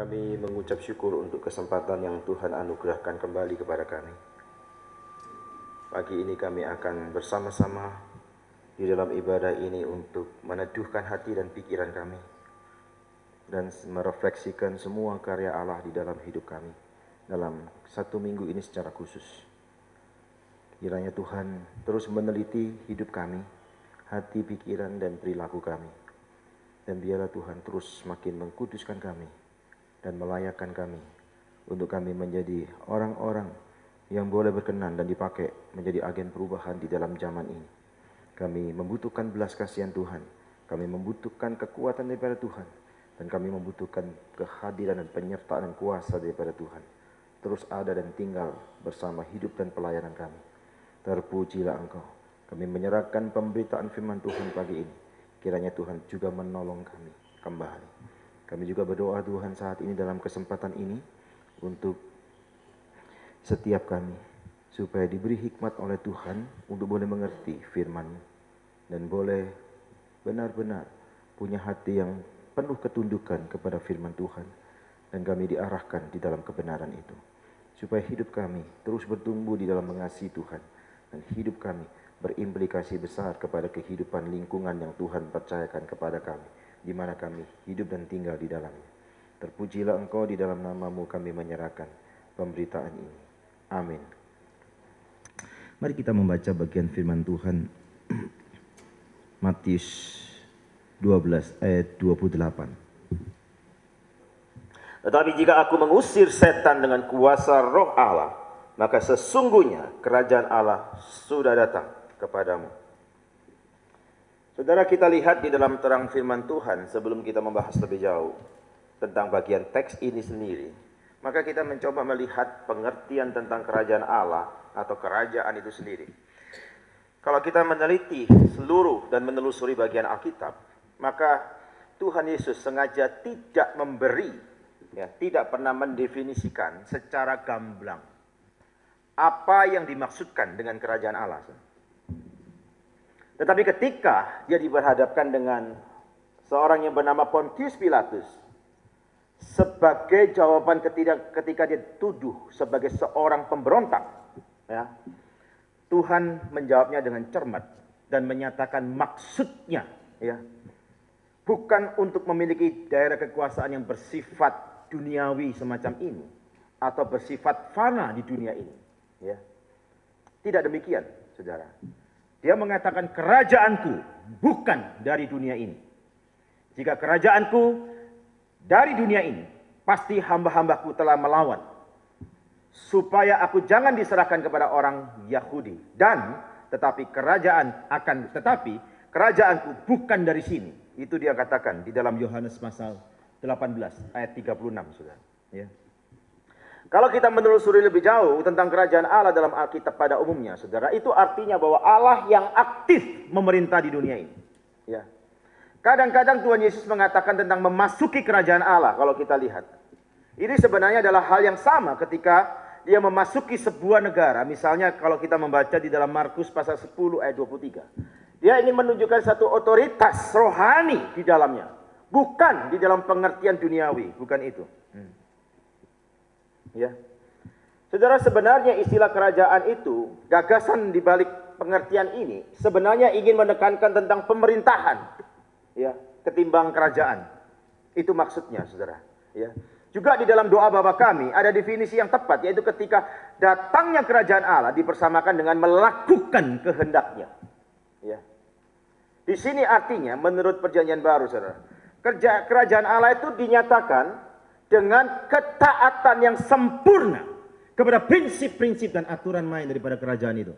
Kami mengucap syukur untuk kesempatan yang Tuhan anugerahkan kembali kepada kami. Pagi ini kami akan bersama-sama di dalam ibadah ini untuk meneduhkan hati dan pikiran kami dan merefleksikan semua karya Allah di dalam hidup kami dalam satu minggu ini secara khusus. Kiranya Tuhan terus meneliti hidup kami, hati, pikiran, dan perilaku kami. Dan biarlah Tuhan terus semakin mengkuduskan kami dan melayakkan kami untuk kami menjadi orang-orang yang boleh berkenan dan dipakai menjadi agen perubahan di dalam zaman ini. Kami membutuhkan belas kasihan Tuhan, kami membutuhkan kekuatan daripada Tuhan, dan kami membutuhkan kehadiran dan penyertaan dan kuasa daripada Tuhan. Terus ada dan tinggal bersama hidup dan pelayanan kami. Terpujilah Engkau. Kami menyerahkan pemberitaan firman Tuhan pagi ini. Kiranya Tuhan juga menolong kami kembali. Kami juga berdoa Tuhan saat ini dalam kesempatan ini untuk setiap kami, supaya diberi hikmat oleh Tuhan untuk boleh mengerti firman-Mu dan boleh benar-benar punya hati yang penuh ketundukan kepada firman Tuhan, dan kami diarahkan di dalam kebenaran itu, supaya hidup kami terus bertumbuh di dalam mengasihi Tuhan, dan hidup kami berimplikasi besar kepada kehidupan lingkungan yang Tuhan percayakan kepada kami, di mana kami hidup dan tinggal di dalamnya. Terpujilah Engkau, di dalam nama-Mu kami menyerahkan pemberitaan ini. Amin. Mari kita membaca bagian firman Tuhan Matius 12 ayat 28. Tetapi jika aku mengusir setan dengan kuasa Roh Allah, maka sesungguhnya kerajaan Allah sudah datang kepadamu. Saudara, kita lihat di dalam terang firman Tuhan sebelum kita membahas lebih jauh tentang bagian teks ini sendiri. Maka kita mencoba melihat pengertian tentang kerajaan Allah atau kerajaan itu sendiri. Kalau kita meneliti seluruh dan menelusuri bagian Alkitab, maka Tuhan Yesus sengaja tidak memberi, tidak pernah mendefinisikan secara gamblang apa yang dimaksudkan dengan kerajaan Allah. Tetapi ketika dia diberhadapkan dengan seorang yang bernama Pontius Pilatus, sebagai jawaban ketika dia tuduh sebagai seorang pemberontak, Tuhan menjawabnya dengan cermat dan menyatakan maksudnya, bukan untuk memiliki daerah kekuasaan yang bersifat duniawi semacam ini atau bersifat fana di dunia ini. Tidak demikian, saudara. Dia mengatakan kerajaanku bukan dari dunia ini. Jika kerajaanku dari dunia ini, pasti hamba-hambaku telah melawan, supaya aku jangan diserahkan kepada orang Yahudi. Tetapi kerajaanku bukan dari sini. Itu dia katakan di dalam Yohanes pasal 18 ayat 36, saudara. Kalau kita menelusuri lebih jauh tentang kerajaan Allah dalam Alkitab pada umumnya, saudara, itu artinya bahwa Allah yang aktif memerintah di dunia ini. Kadang-kadang Tuhan Yesus mengatakan tentang memasuki kerajaan Allah. Kalau kita lihat, ini sebenarnya adalah hal yang sama ketika dia memasuki sebuah negara. Misalnya kalau kita membaca di dalam Markus pasal 10 ayat 23. Dia ingin menunjukkan satu otoritas rohani di dalamnya. Bukan di dalam pengertian duniawi, bukan itu. Saudara, sebenarnya istilah kerajaan itu, gagasan di balik pengertian ini sebenarnya ingin menekankan tentang pemerintahan, ketimbang kerajaan. Itu maksudnya, saudara. Juga di dalam doa Bapa kami ada definisi yang tepat, yaitu ketika datangnya kerajaan Allah dipersamakan dengan melakukan kehendaknya. Di sini artinya menurut perjanjian baru, saudara, kerajaan Allah itu dinyatakan dengan ketaatan yang sempurna kepada prinsip-prinsip dan aturan main daripada kerajaan itu.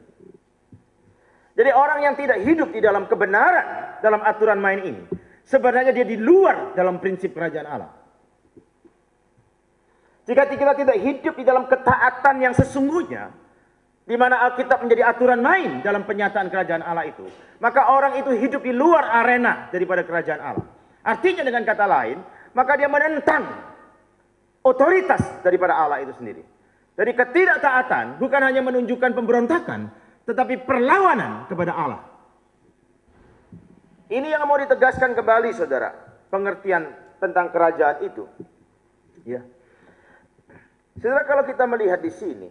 Jadi orang yang tidak hidup di dalam kebenaran dalam aturan main ini, sebenarnya dia di luar dalam prinsip kerajaan Allah. Jika kita tidak hidup di dalam ketaatan yang sesungguhnya, di mana Alkitab menjadi aturan main dalam penyataan kerajaan Allah itu, maka orang itu hidup di luar arena daripada kerajaan Allah. Artinya dengan kata lain, maka dia menentang otoritas daripada Allah itu sendiri. Jadi ketidaktaatan bukan hanya menunjukkan pemberontakan, tetapi perlawanan kepada Allah. Ini yang mau ditegaskan kembali, saudara, pengertian tentang kerajaan itu. Ya. Saudara, kalau kita melihat di sini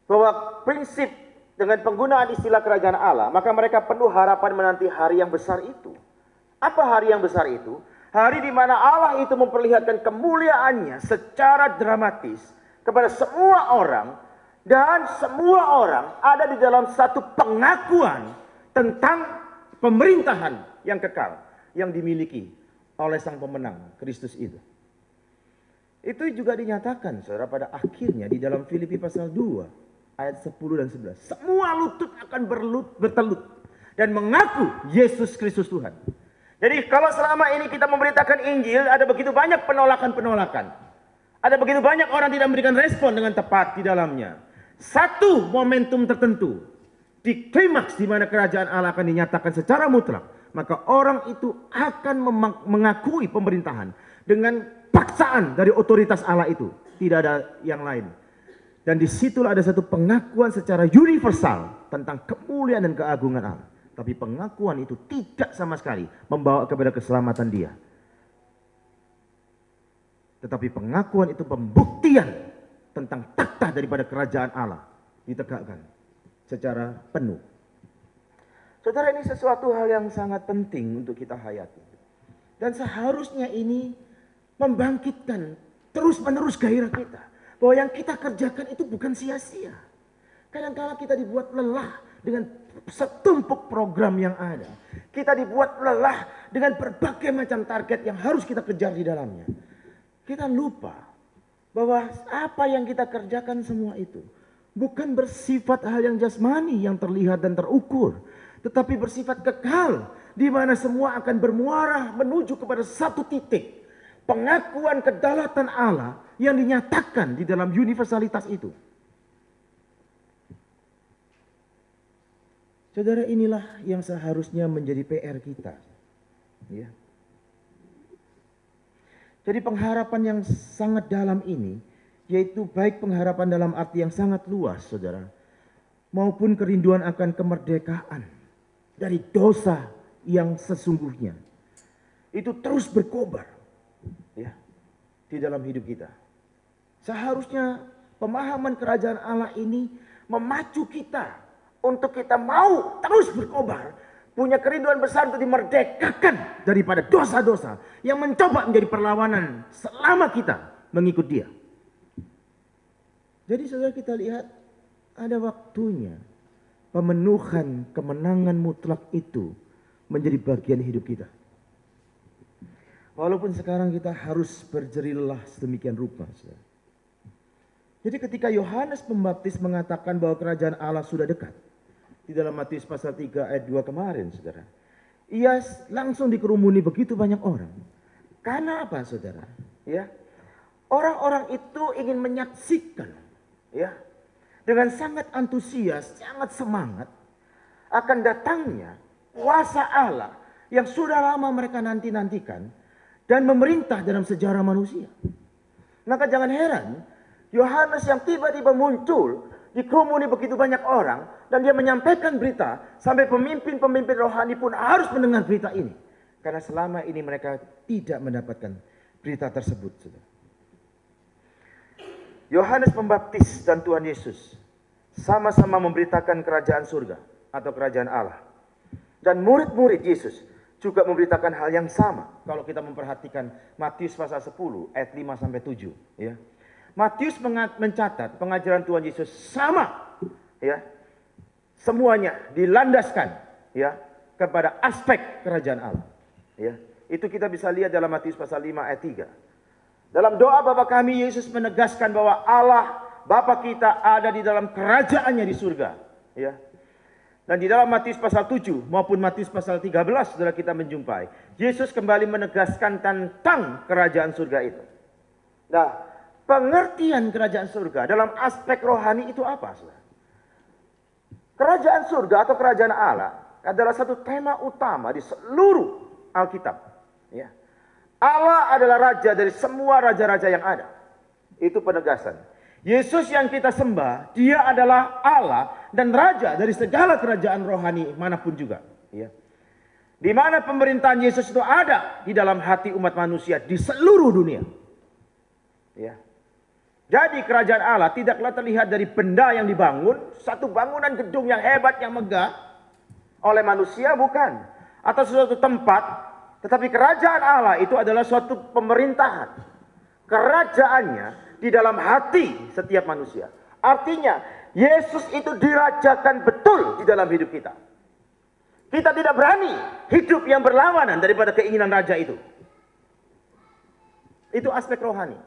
bahwa prinsip dengan penggunaan istilah kerajaan Allah, maka mereka penuh harapan menanti hari yang besar itu. Apa hari yang besar itu? Hari di mana Allah itu memperlihatkan kemuliaannya secara dramatis kepada semua orang, dan semua orang ada di dalam satu pengakuan tentang pemerintahan yang kekal yang dimiliki oleh sang pemenang Kristus itu. Itu juga dinyatakan saudara pada akhirnya di dalam Filipi pasal 2 ayat 10 dan 11. Semua lutut akan bertelut dan mengaku Yesus Kristus Tuhan. Jadi kalau selama ini kita memberitakan Injil, ada begitu banyak penolakan-penolakan. Ada begitu banyak orang tidak memberikan respon dengan tepat di dalamnya. Satu momentum tertentu, di klimaks di mana kerajaan Allah akan dinyatakan secara mutlak, maka orang itu akan mengakui pemerintahan dengan paksaan dari otoritas Allah itu. Tidak ada yang lain. Dan disitulah ada satu pengakuan secara universal tentang kemuliaan dan keagungan Allah. Tapi pengakuan itu tidak sama sekali membawa kepada keselamatan dia. Tetapi pengakuan itu pembuktian tentang takhta daripada kerajaan Allah ditegakkan secara penuh. Saudara, ini sesuatu hal yang sangat penting untuk kita hayati. Dan seharusnya ini membangkitkan terus-menerus gairah kita. Bahwa yang kita kerjakan itu bukan sia-sia. Kadang-kala kita dibuat lelah dengan setumpuk program yang ada. Kita dibuat lelah dengan berbagai macam target yang harus kita kejar di dalamnya. Kita lupa bahwa apa yang kita kerjakan semua itu bukan bersifat hal yang jasmani yang terlihat dan terukur. Tetapi bersifat kekal, di mana semua akan bermuara menuju kepada satu titik. Pengakuan kedaulatan Allah yang dinyatakan di dalam universalitas itu. Saudara, inilah yang seharusnya menjadi PR kita. Ya. Jadi pengharapan yang sangat dalam ini, yaitu baik pengharapan dalam arti yang sangat luas, saudara, maupun kerinduan akan kemerdekaan dari dosa yang sesungguhnya, itu terus berkobar. Ya, di dalam hidup kita. Seharusnya pemahaman kerajaan Allah ini memacu kita untuk kita mau terus berkobar, punya kerinduan besar untuk dimerdekakan daripada dosa-dosa yang mencoba menjadi perlawanan selama kita mengikut Dia. Jadi saudara, kita lihat ada waktunya pemenuhan kemenangan mutlak itu menjadi bagian hidup kita. Walaupun sekarang kita harus berjerih lelah sedemikian rupa. Saudara. Jadi ketika Yohanes Pembaptis mengatakan bahwa kerajaan Allah sudah dekat. Di dalam Matius pasal 3 ayat 2 kemarin, saudara. Ia langsung dikerumuni begitu banyak orang. Karena apa, saudara? Ya, orang-orang itu ingin menyaksikan, ya, dengan sangat antusias, sangat semangat akan datangnya kuasa Allah yang sudah lama mereka nanti-nantikan dan memerintah dalam sejarah manusia. Maka jangan heran Yohanes yang tiba-tiba muncul dikerumuni begitu banyak orang dan dia menyampaikan berita sampai pemimpin-pemimpin rohani pun harus mendengar berita ini. Karena selama ini mereka tidak mendapatkan berita tersebut. Yohanes Pembaptis dan Tuhan Yesus sama-sama memberitakan kerajaan surga atau kerajaan Allah. Dan murid-murid Yesus juga memberitakan hal yang sama. Kalau kita memperhatikan Matius pasal 10 ayat 5 sampai 7, ya. Matius mencatat pengajaran Tuhan Yesus sama, ya. Semuanya dilandaskan, ya, kepada aspek kerajaan Allah, ya. Itu kita bisa lihat dalam Matius pasal 5 ayat 3. Dalam doa Bapa kami, Yesus menegaskan bahwa Allah Bapa kita ada di dalam kerajaannya di surga, ya. Dan di dalam Matius pasal 7 maupun Matius pasal 13 saudara kita menjumpai Yesus kembali menegaskan tentang kerajaan surga itu. Nah, pengertian kerajaan surga dalam aspek rohani itu apa, saudara? Kerajaan surga atau kerajaan Allah adalah satu tema utama di seluruh Alkitab, ya. Allah adalah raja dari semua raja-raja yang ada. Itu penegasan. Yesus yang kita sembah, dia adalah Allah dan raja dari segala kerajaan rohani manapun juga. Ya. Di mana pemerintahan Yesus itu ada di dalam hati umat manusia di seluruh dunia. Ya. Jadi kerajaan Allah tidaklah terlihat dari benda yang dibangun, satu bangunan gedung yang hebat, yang megah oleh manusia, bukan. Atau suatu tempat, tetapi kerajaan Allah itu adalah suatu pemerintahan. Kerajaannya di dalam hati setiap manusia. Artinya, Yesus itu dirajakan betul di dalam hidup kita. Kita tidak berani hidup yang berlawanan daripada keinginan raja itu. Itu aspek rohani.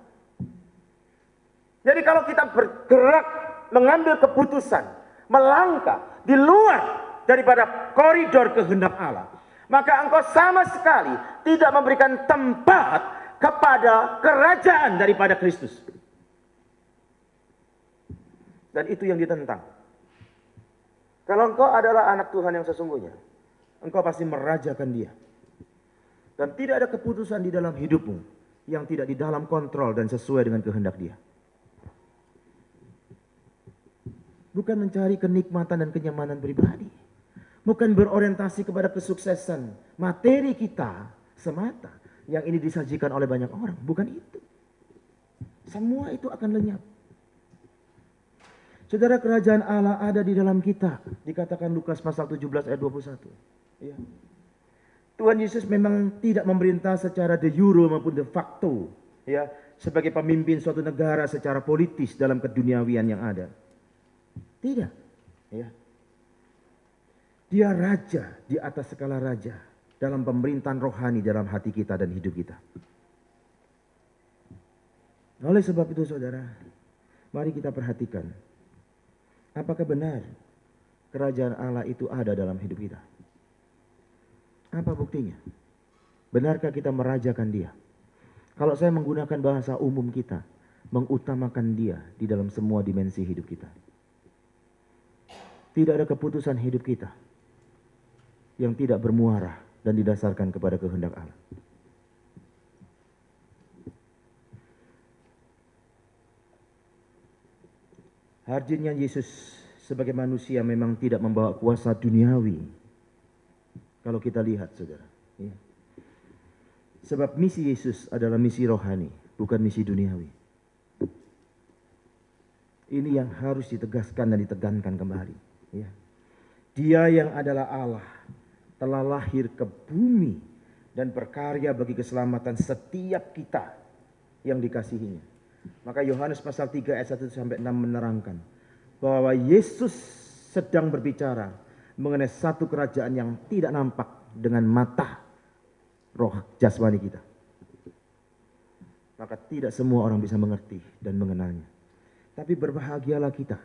Jadi kalau kita bergerak, mengambil keputusan, melangkah di luar daripada koridor kehendak Allah, maka engkau sama sekali tidak memberikan tempat kepada kerajaan daripada Kristus. Dan itu yang ditentang. Kalau engkau adalah anak Tuhan yang sesungguhnya, engkau pasti merajakan Dia. Dan tidak ada keputusan di dalam hidupmu yang tidak di dalam kontrol dan sesuai dengan kehendak Dia. Bukan mencari kenikmatan dan kenyamanan pribadi. Bukan berorientasi kepada kesuksesan materi kita semata. Yang ini disajikan oleh banyak orang. Bukan itu. Semua itu akan lenyap. Saudara, kerajaan Allah ada di dalam kita. Dikatakan Lukas pasal 17 ayat 21. Ya. Tuhan Yesus memang tidak memerintah secara de jure maupun de facto. Ya, sebagai pemimpin suatu negara secara politis dalam keduniawian yang ada. Tidak. Ya. Dia raja di atas segala raja dalam pemerintahan rohani dalam hati kita dan hidup kita. Oleh sebab itu saudara, mari kita perhatikan. Apakah benar kerajaan Allah itu ada dalam hidup kita? Apa buktinya? Benarkah kita merajakan Dia? Kalau saya menggunakan bahasa umum kita, mengutamakan Dia di dalam semua dimensi hidup kita. Tidak ada keputusan hidup kita yang tidak bermuara dan didasarkan kepada kehendak Allah. Hardinya Yesus sebagai manusia memang tidak membawa kuasa duniawi. Kalau kita lihat saudara. Ya. Sebab misi Yesus adalah misi rohani, bukan misi duniawi. Ini yang harus ditegaskan dan ditegankan kembali. Ya. Dia yang adalah Allah telah lahir ke bumi dan berkarya bagi keselamatan setiap kita yang dikasihinya. Maka Yohanes pasal 3 ayat 1 sampai 6 menerangkan bahwa Yesus sedang berbicara mengenai satu kerajaan yang tidak nampak dengan mata roh jasmani kita. Maka tidak semua orang bisa mengerti dan mengenalnya. Tapi berbahagialah kita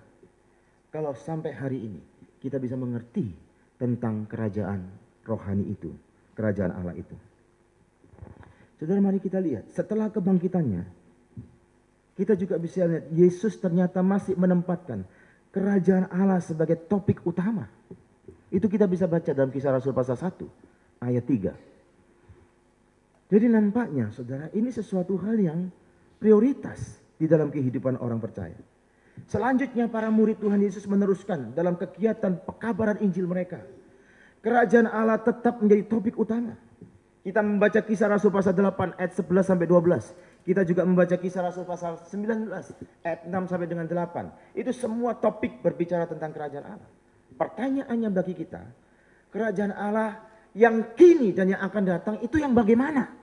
kalau sampai hari ini kita bisa mengerti tentang kerajaan rohani itu, kerajaan Allah itu. Saudara, mari kita lihat setelah kebangkitannya, kita juga bisa lihat Yesus ternyata masih menempatkan kerajaan Allah sebagai topik utama. Itu kita bisa baca dalam Kisah Rasul pasal 1 ayat 3. Jadi nampaknya saudara, ini sesuatu hal yang prioritas di dalam kehidupan orang percaya. Selanjutnya para murid Tuhan Yesus meneruskan dalam kegiatan pekabaran Injil mereka. Kerajaan Allah tetap menjadi topik utama. Kita membaca Kisah Rasul pasal 8 ayat 11 sampai 12. Kita juga membaca Kisah Rasul pasal 19 ayat 6 sampai dengan 8. Itu semua topik berbicara tentang kerajaan Allah. Pertanyaannya bagi kita, kerajaan Allah yang kini dan yang akan datang itu yang bagaimana?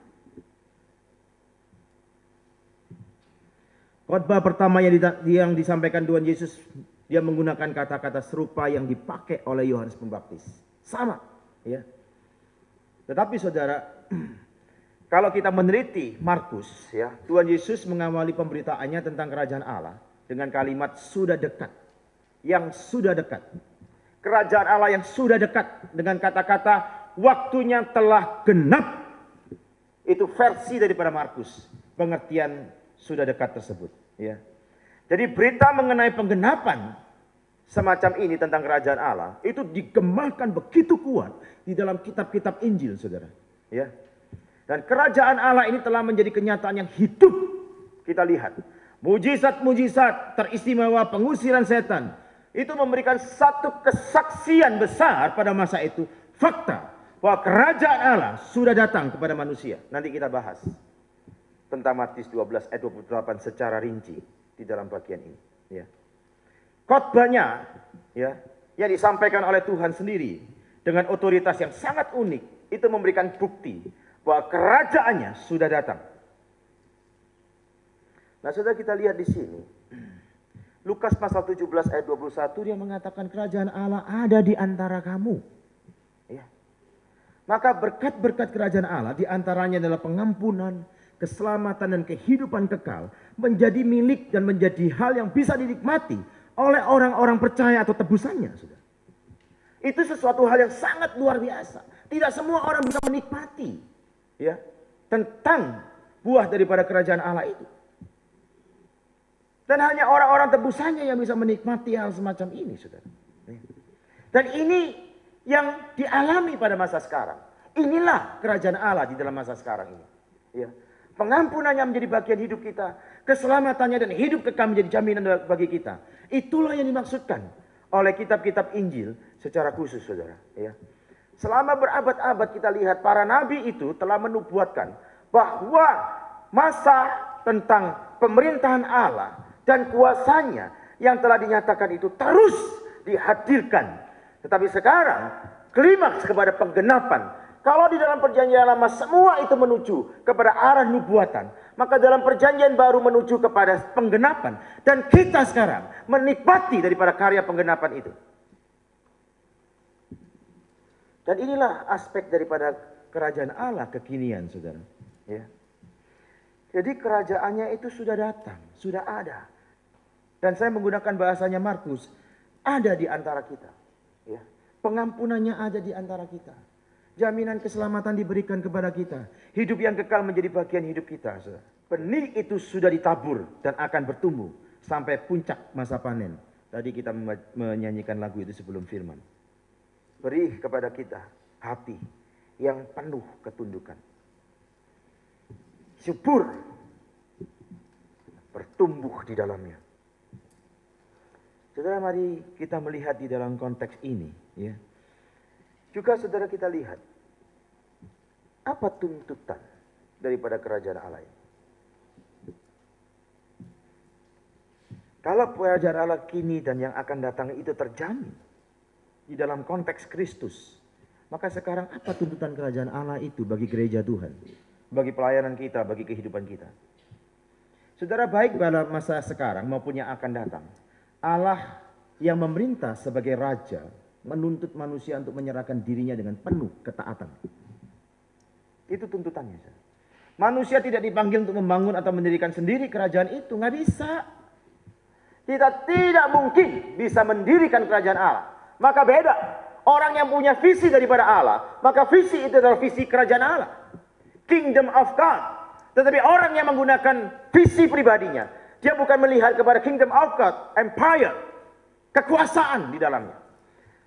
Khotbah pertama yang disampaikan Tuhan Yesus, dia menggunakan kata-kata serupa yang dipakai oleh Yohanes Pembaptis. Sama, ya. Tetapi saudara, kalau kita meneliti Markus, ya, Tuhan Yesus mengawali pemberitaannya tentang kerajaan Allah dengan kalimat sudah dekat, yang sudah dekat. Kerajaan Allah yang sudah dekat dengan kata-kata waktunya telah genap. Itu versi daripada Markus, pengertian sudah dekat tersebut, ya. Jadi berita mengenai penggenapan semacam ini tentang kerajaan Allah itu digemakan begitu kuat di dalam kitab-kitab Injil, saudara, ya. Dan kerajaan Allah ini telah menjadi kenyataan yang hidup. Kita lihat mujizat-mujizat teristimewa pengusiran setan itu memberikan satu kesaksian besar pada masa itu, fakta bahwa kerajaan Allah sudah datang kepada manusia. Nanti kita bahas. tentang Matius 12 ayat 28 secara rinci di dalam bagian ini. Ya. Khotbahnya ya, yang disampaikan oleh Tuhan sendiri dengan otoritas yang sangat unik, itu memberikan bukti bahwa kerajaannya sudah datang. Nah, saudara, kita lihat di sini. Lukas pasal 17 ayat 21, dia mengatakan kerajaan Allah ada di antara kamu. Ya. Maka berkat-berkat kerajaan Allah diantaranya adalah pengampunan, keselamatan dan kehidupan kekal menjadi milik dan menjadi hal yang bisa dinikmati oleh orang-orang percaya atau tebusannya. Saudara. Itu sesuatu hal yang sangat luar biasa. Tidak semua orang bisa menikmati ya, tentang buah daripada kerajaan Allah itu. Dan hanya orang-orang tebusannya yang bisa menikmati hal semacam ini, saudara. Dan ini yang dialami pada masa sekarang. Inilah kerajaan Allah di dalam masa sekarang ini. Ya. Pengampunannya menjadi bagian hidup kita. Keselamatannya dan hidup kekal menjadi jaminan bagi kita. Itulah yang dimaksudkan oleh kitab-kitab Injil secara khusus, saudara. Ya. Selama berabad-abad kita lihat para nabi itu telah menubuatkan bahwa masa tentang pemerintahan Allah dan kuasanya yang telah dinyatakan itu terus dihadirkan. Tetapi sekarang klimaks kepada penggenapan. Kalau di dalam perjanjian lama semua itu menuju kepada arah nubuatan, maka dalam perjanjian baru menuju kepada penggenapan. Dan kita sekarang menikmati daripada karya penggenapan itu. Dan inilah aspek daripada kerajaan Allah kekinian, saudara. Ya. Jadi kerajaannya itu sudah datang, sudah ada. Dan saya menggunakan bahasanya Markus, ada di antara kita. Ya. Pengampunannya ada di antara kita. Jaminan keselamatan diberikan kepada kita. Hidup yang kekal menjadi bagian hidup kita. Saudara. Benih itu sudah ditabur dan akan bertumbuh sampai puncak masa panen. Tadi kita menyanyikan lagu itu sebelum firman. Beri kepada kita hati yang penuh ketundukan. Subur bertumbuh di dalamnya. Saudara, mari kita melihat di dalam konteks ini. Ya. Juga saudara kita lihat. Apa tuntutan daripada kerajaan Allah ini? Kalau kerajaan Allah kini dan yang akan datang itu terjamin di dalam konteks Kristus. Maka sekarang apa tuntutan kerajaan Allah itu bagi gereja Tuhan? Bagi pelayanan kita, bagi kehidupan kita. Saudara, baik pada masa sekarang maupun yang akan datang. Allah yang memerintah sebagai raja menuntut manusia untuk menyerahkan dirinya dengan penuh ketaatan. Itu tuntutannya. Manusia tidak dipanggil untuk membangun atau mendirikan sendiri kerajaan itu. Nggak bisa. Kita tidak mungkin bisa mendirikan kerajaan Allah. Maka beda. Orang yang punya visi daripada Allah, maka visi itu adalah visi kerajaan Allah. Kingdom of God. Tetapi orang yang menggunakan visi pribadinya, dia bukan melihat kepada kingdom of God, empire, kekuasaan di dalamnya.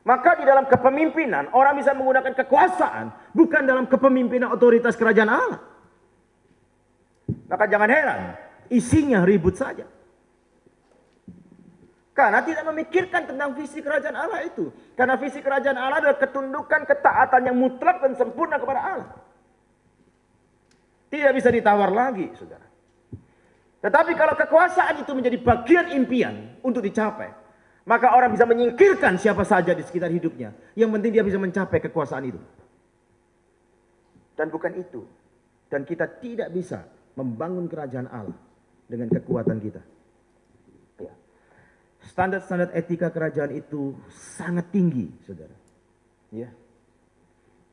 Maka di dalam kepemimpinan, orang bisa menggunakan kekuasaan, bukan dalam kepemimpinan otoritas kerajaan Allah. Maka jangan heran, isinya ribut saja. Karena tidak memikirkan tentang visi kerajaan Allah itu. Karena visi kerajaan Allah adalah ketundukan, ketaatan yang mutlak dan sempurna kepada Allah. Tidak bisa ditawar lagi, saudara. Tetapi kalau kekuasaan itu menjadi bagian impian untuk dicapai, maka orang bisa menyingkirkan siapa saja di sekitar hidupnya. Yang penting dia bisa mencapai kekuasaan itu. Dan bukan itu. Dan kita tidak bisa membangun kerajaan Allah dengan kekuatan kita. Ya. Standar-standar etika kerajaan itu sangat tinggi, saudara. Ya.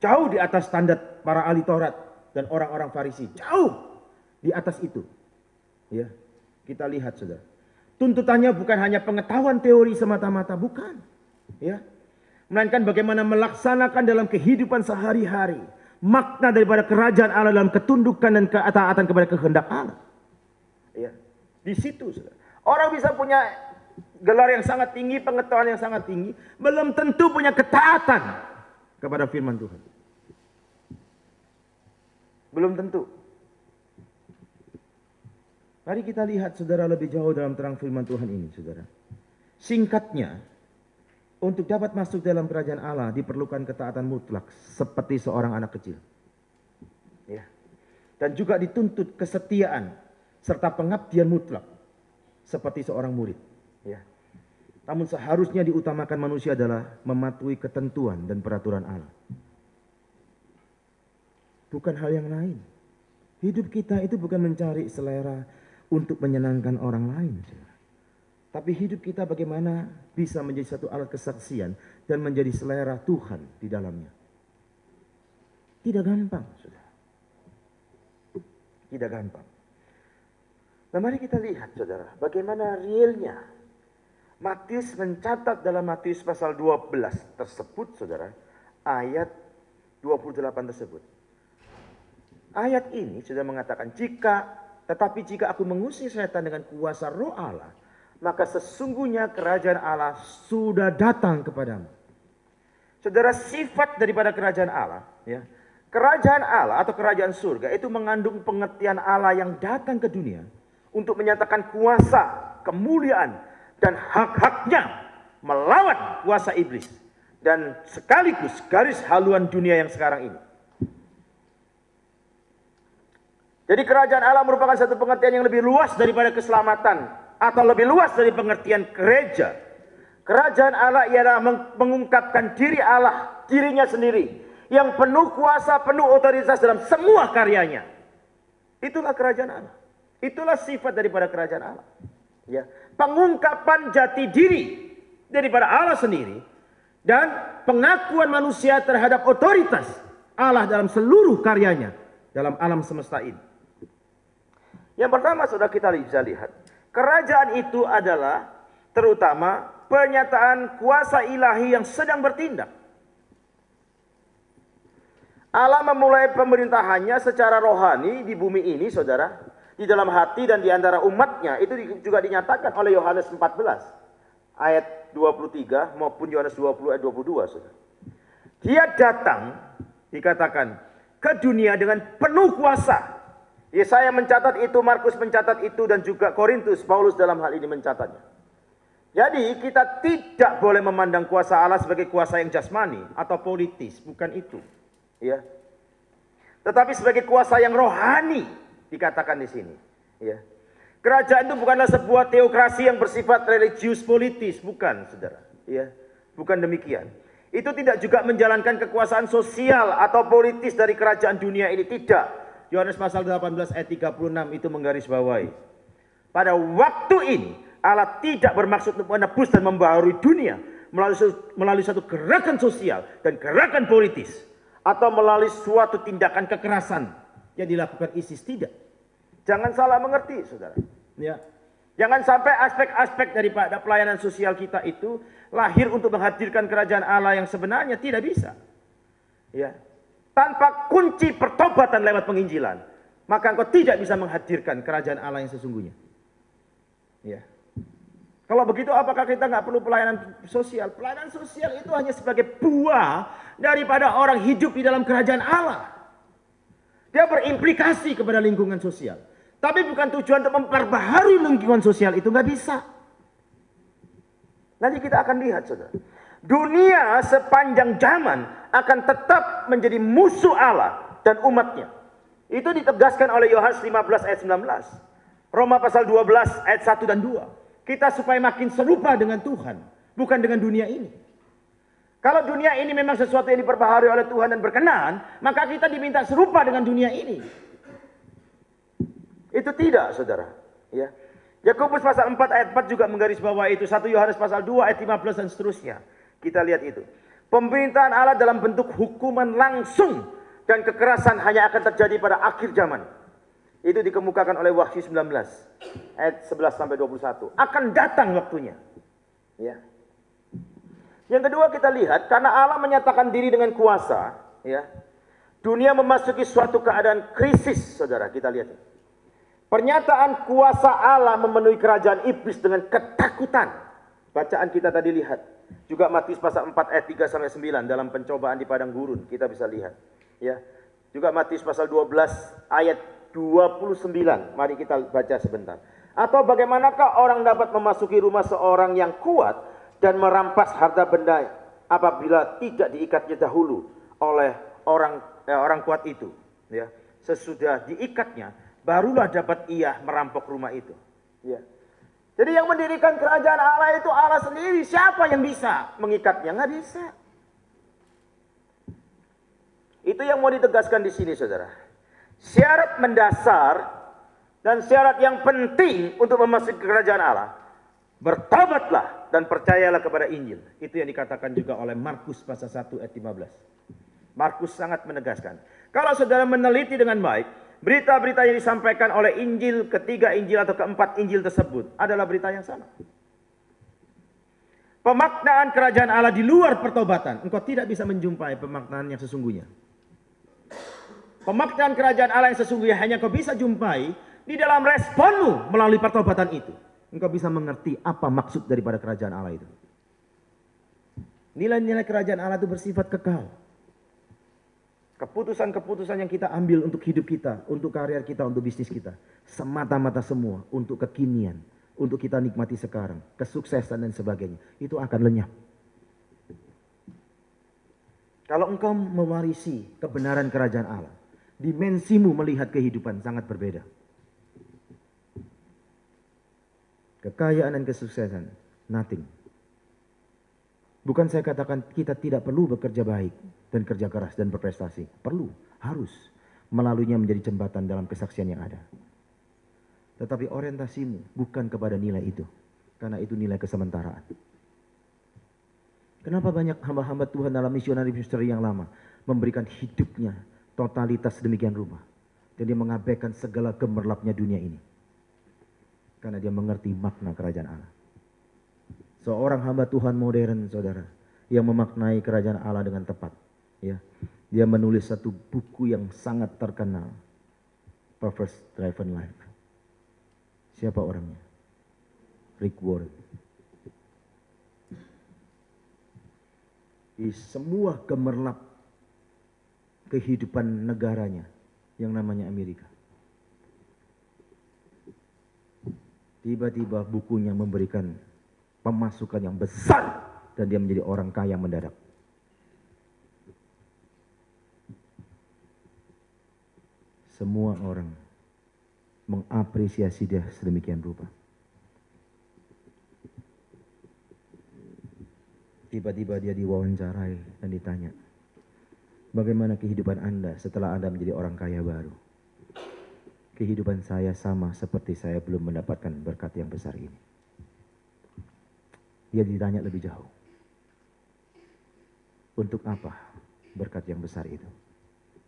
Jauh di atas standar para ahli Taurat dan orang-orang Farisi. Jauh di atas itu. Ya. Kita lihat, saudara. Tuntutannya bukan hanya pengetahuan teori semata-mata, bukan. Ya. Melainkan bagaimana melaksanakan dalam kehidupan sehari-hari makna daripada kerajaan Allah dalam ketundukan dan ketaatan kepada kehendak Allah. Ya. Di situ, saudara. Orang bisa punya gelar yang sangat tinggi, pengetahuan yang sangat tinggi, belum tentu punya ketaatan kepada firman Tuhan. Belum tentu. Mari kita lihat, saudara, lebih jauh dalam terang firman Tuhan ini, saudara. Singkatnya, untuk dapat masuk dalam kerajaan Allah diperlukan ketaatan mutlak seperti seorang anak kecil. Ya. dan juga dituntut kesetiaan serta pengabdian mutlak seperti seorang murid. Ya. Namun seharusnya diutamakan manusia adalah mematuhi ketentuan dan peraturan Allah. Bukan hal yang lain. Hidup kita itu bukan mencari selera untuk menyenangkan orang lain. Tapi hidup kita bagaimana bisa menjadi satu alat kesaksian dan menjadi selera Tuhan di dalamnya. Tidak gampang, saudara. Tidak gampang. Nah, mari kita lihat, saudara, bagaimana realnya. Matius mencatat dalam Matius pasal 12 tersebut, saudara, ayat 28 tersebut. Ayat ini sudah mengatakan, tetapi jika aku mengusir setan dengan kuasa roh Allah, maka sesungguhnya kerajaan Allah sudah datang kepadamu. Saudara, sifat daripada kerajaan Allah, ya, kerajaan Allah atau kerajaan surga itu mengandung pengertian Allah yang datang ke dunia untuk menyatakan kuasa, kemuliaan, dan hak-haknya melawan kuasa iblis. Dan sekaligus garis haluan dunia yang sekarang ini. Jadi kerajaan Allah merupakan satu pengertian yang lebih luas daripada keselamatan. Atau lebih luas dari pengertian gereja. Kerajaan Allah ialah mengungkapkan diri Allah, dirinya sendiri. Yang penuh kuasa, penuh otoritas dalam semua karyanya. Itulah kerajaan Allah. Itulah sifat daripada kerajaan Allah. Ya, pengungkapan jati diri daripada Allah sendiri. Dan pengakuan manusia terhadap otoritas Allah dalam seluruh karyanya. Dalam alam semesta ini. Yang pertama sudah kita bisa lihat. Kerajaan itu adalah terutama pernyataan kuasa ilahi yang sedang bertindak. Allah memulai pemerintahannya secara rohani di bumi ini, saudara. Di dalam hati dan di antara umatnya. Itu juga dinyatakan oleh Yohanes 14. Ayat 23 maupun Yohanes 20 ayat 22, saudara. Dia datang, dikatakan, ke dunia dengan penuh kuasa. Yesaya mencatat itu, Markus mencatat itu, dan juga Korintus, Paulus dalam hal ini mencatatnya. Jadi kita tidak boleh memandang kuasa Allah sebagai kuasa yang jasmani atau politis, bukan itu. Ya. Tetapi sebagai kuasa yang rohani, dikatakan di sini. Ya. Kerajaan itu bukanlah sebuah teokrasi yang bersifat religius politis, bukan, saudara. Ya. Bukan demikian. Itu tidak juga menjalankan kekuasaan sosial atau politis dari kerajaan dunia ini, tidak. Yohanes pasal 18 ayat 36 itu menggarisbawahi. Pada waktu ini Allah tidak bermaksud untuk menebus dan membaharui dunia melalui satu gerakan sosial dan gerakan politis atau melalui suatu tindakan kekerasan yang dilakukan ISIS, tidak. Jangan salah mengerti, saudara. Ya. Jangan sampai aspek-aspek daripada pelayanan sosial kita itu lahir untuk menghadirkan kerajaan Allah yang sebenarnya, tidak bisa. Ya. Tanpa kunci pertobatan lewat penginjilan, maka engkau tidak bisa menghadirkan kerajaan Allah yang sesungguhnya. Ya. Kalau begitu, apakah kita nggak perlu pelayanan sosial? Pelayanan sosial itu hanya sebagai buah daripada orang hidup di dalam kerajaan Allah. Dia berimplikasi kepada lingkungan sosial. Tapi bukan tujuan untuk memperbaharui lingkungan sosial, itu nggak bisa. Nanti kita akan lihat, saudara. Dunia sepanjang zaman akan tetap menjadi musuh Allah dan umatnya. Itu ditegaskan oleh Yohanes 15 ayat 19. Roma pasal 12 ayat 1 dan 2. Kita supaya makin serupa dengan Tuhan, bukan dengan dunia ini. Kalau dunia ini memang sesuatu yang diperbaharui oleh Tuhan dan berkenan, maka kita diminta serupa dengan dunia ini. Itu tidak, saudara. Ya. Yakobus pasal 4 ayat 4 juga menggarisbawahi itu. 1 Yohanes pasal 2 ayat 15 dan seterusnya. Kita lihat itu. Pemerintahan Allah dalam bentuk hukuman langsung dan kekerasan hanya akan terjadi pada akhir zaman. Itu dikemukakan oleh Wahyu 19 ayat 11 sampai 21. Akan datang waktunya. Ya. Yang kedua kita lihat, karena Allah menyatakan diri dengan kuasa, ya. Dunia memasuki suatu keadaan krisis, saudara. Kita lihat. Pernyataan kuasa Allah memenuhi kerajaan iblis dengan ketakutan. Bacaan kita tadi lihat. Juga Matius pasal 4 ayat 3 sampai 9 dalam pencobaan di padang gurun kita bisa lihat. Ya. Juga Matius pasal 12 ayat 29. Mari kita baca sebentar. Atau bagaimanakah orang dapat memasuki rumah seorang yang kuat dan merampas harta benda apabila tidak diikatnya dahulu oleh orang kuat itu, ya. sesudah diikatnya, barulah dapat ia merampok rumah itu. Ya. Jadi yang mendirikan kerajaan Allah itu Allah sendiri. Siapa yang bisa mengikatnya? Nggak bisa. Itu yang mau ditegaskan di sini, saudara. Syarat mendasar dan syarat yang penting untuk memasuki kerajaan Allah, bertobatlah dan percayalah kepada Injil. Itu yang dikatakan juga oleh Markus pasal 1 ayat 15. Markus sangat menegaskan. Kalau saudara meneliti dengan baik, berita-berita yang disampaikan oleh Injil, ketiga Injil atau keempat Injil tersebut adalah berita yang sama. Pemaknaan kerajaan Allah di luar pertobatan, engkau tidak bisa menjumpai pemaknaan yang sesungguhnya. Pemaknaan kerajaan Allah yang sesungguhnya hanya kau bisa jumpai di dalam responmu melalui pertobatan itu. Engkau bisa mengerti apa maksud daripada kerajaan Allah itu. Nilai-nilai kerajaan Allah itu bersifat kekal. Keputusan-keputusan yang kita ambil untuk hidup kita, untuk karier kita, untuk bisnis kita, semata-mata semua untuk kekinian, untuk kita nikmati sekarang, kesuksesan dan sebagainya, itu akan lenyap. Kalau engkau mewarisi kebenaran kerajaan Allah, dimensimu melihat kehidupan sangat berbeda. Kekayaan dan kesuksesan, nothing. Bukan saya katakan kita tidak perlu bekerja baik dan kerja keras dan berprestasi. Perlu, harus. Melaluinya menjadi jembatan dalam kesaksian yang ada. Tetapi orientasimu bukan kepada nilai itu. Karena itu nilai kesementaraan. Kenapa banyak hamba-hamba Tuhan dalam misionari-misionari yang lama memberikan hidupnya totalitas demikian rupa. Dan dia mengabaikan segala gemerlapnya dunia ini. Karena dia mengerti makna kerajaan Allah. Seorang hamba Tuhan modern, saudara, yang memaknai kerajaan Allah dengan tepat. Ya, dia menulis satu buku yang sangat terkenal, Purpose Driven Life. Siapa orangnya? Rick Warren. Di semua gemerlap kehidupan negaranya yang namanya Amerika, tiba-tiba bukunya memberikan pemasukan yang besar dan dia menjadi orang kaya mendadak. Semua orang mengapresiasi dia sedemikian rupa. Tiba-tiba dia diwawancarai dan ditanya, bagaimana kehidupan Anda setelah Anda menjadi orang kaya baru? Kehidupan saya sama seperti saya belum mendapatkan berkat yang besar ini. Dia ditanya lebih jauh. Untuk apa berkat yang besar itu?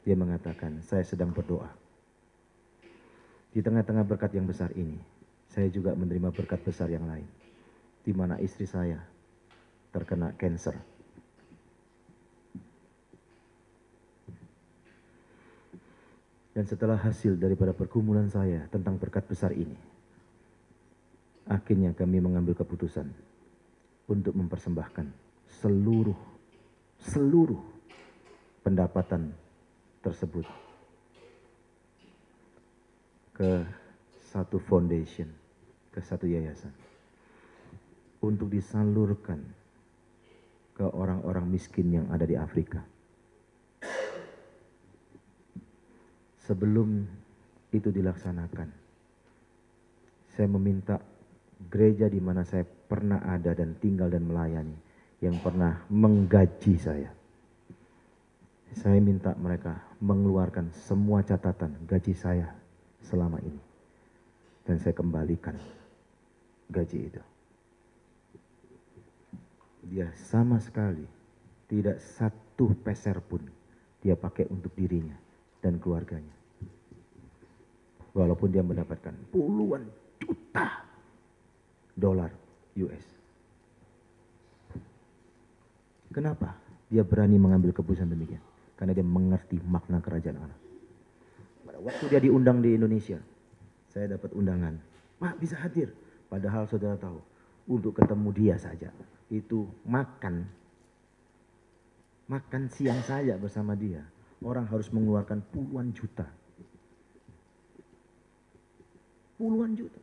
Dia mengatakan, saya sedang berdoa. Di tengah-tengah berkat yang besar ini, saya juga menerima berkat besar yang lain. Di mana istri saya terkena kanker. Dan setelah hasil daripada pergumulan saya tentang berkat besar ini, akhirnya kami mengambil keputusan untuk mempersembahkan seluruh pendapatan tersebut ke satu foundation, ke satu yayasan, untuk disalurkan ke orang-orang miskin yang ada di Afrika. Sebelum itu dilaksanakan, saya meminta gereja di mana saya pernah ada dan tinggal dan melayani, yang pernah menggaji saya minta mereka mengeluarkan semua catatan gaji saya selama ini. Dan saya kembalikan gaji itu. Dia sama sekali tidak satu peser pun dia pakai untuk dirinya dan keluarganya. Walaupun dia mendapatkan puluhan juta dolar US. Kenapa dia berani mengambil keputusan demikian? Karena dia mengerti makna kerajaan Allah. Pada waktu dia diundang di Indonesia, saya dapat undangan, Pak bisa hadir. Padahal saudara tahu, untuk ketemu dia saja, itu makan siang saja bersama dia, orang harus mengeluarkan puluhan juta. Puluhan juta.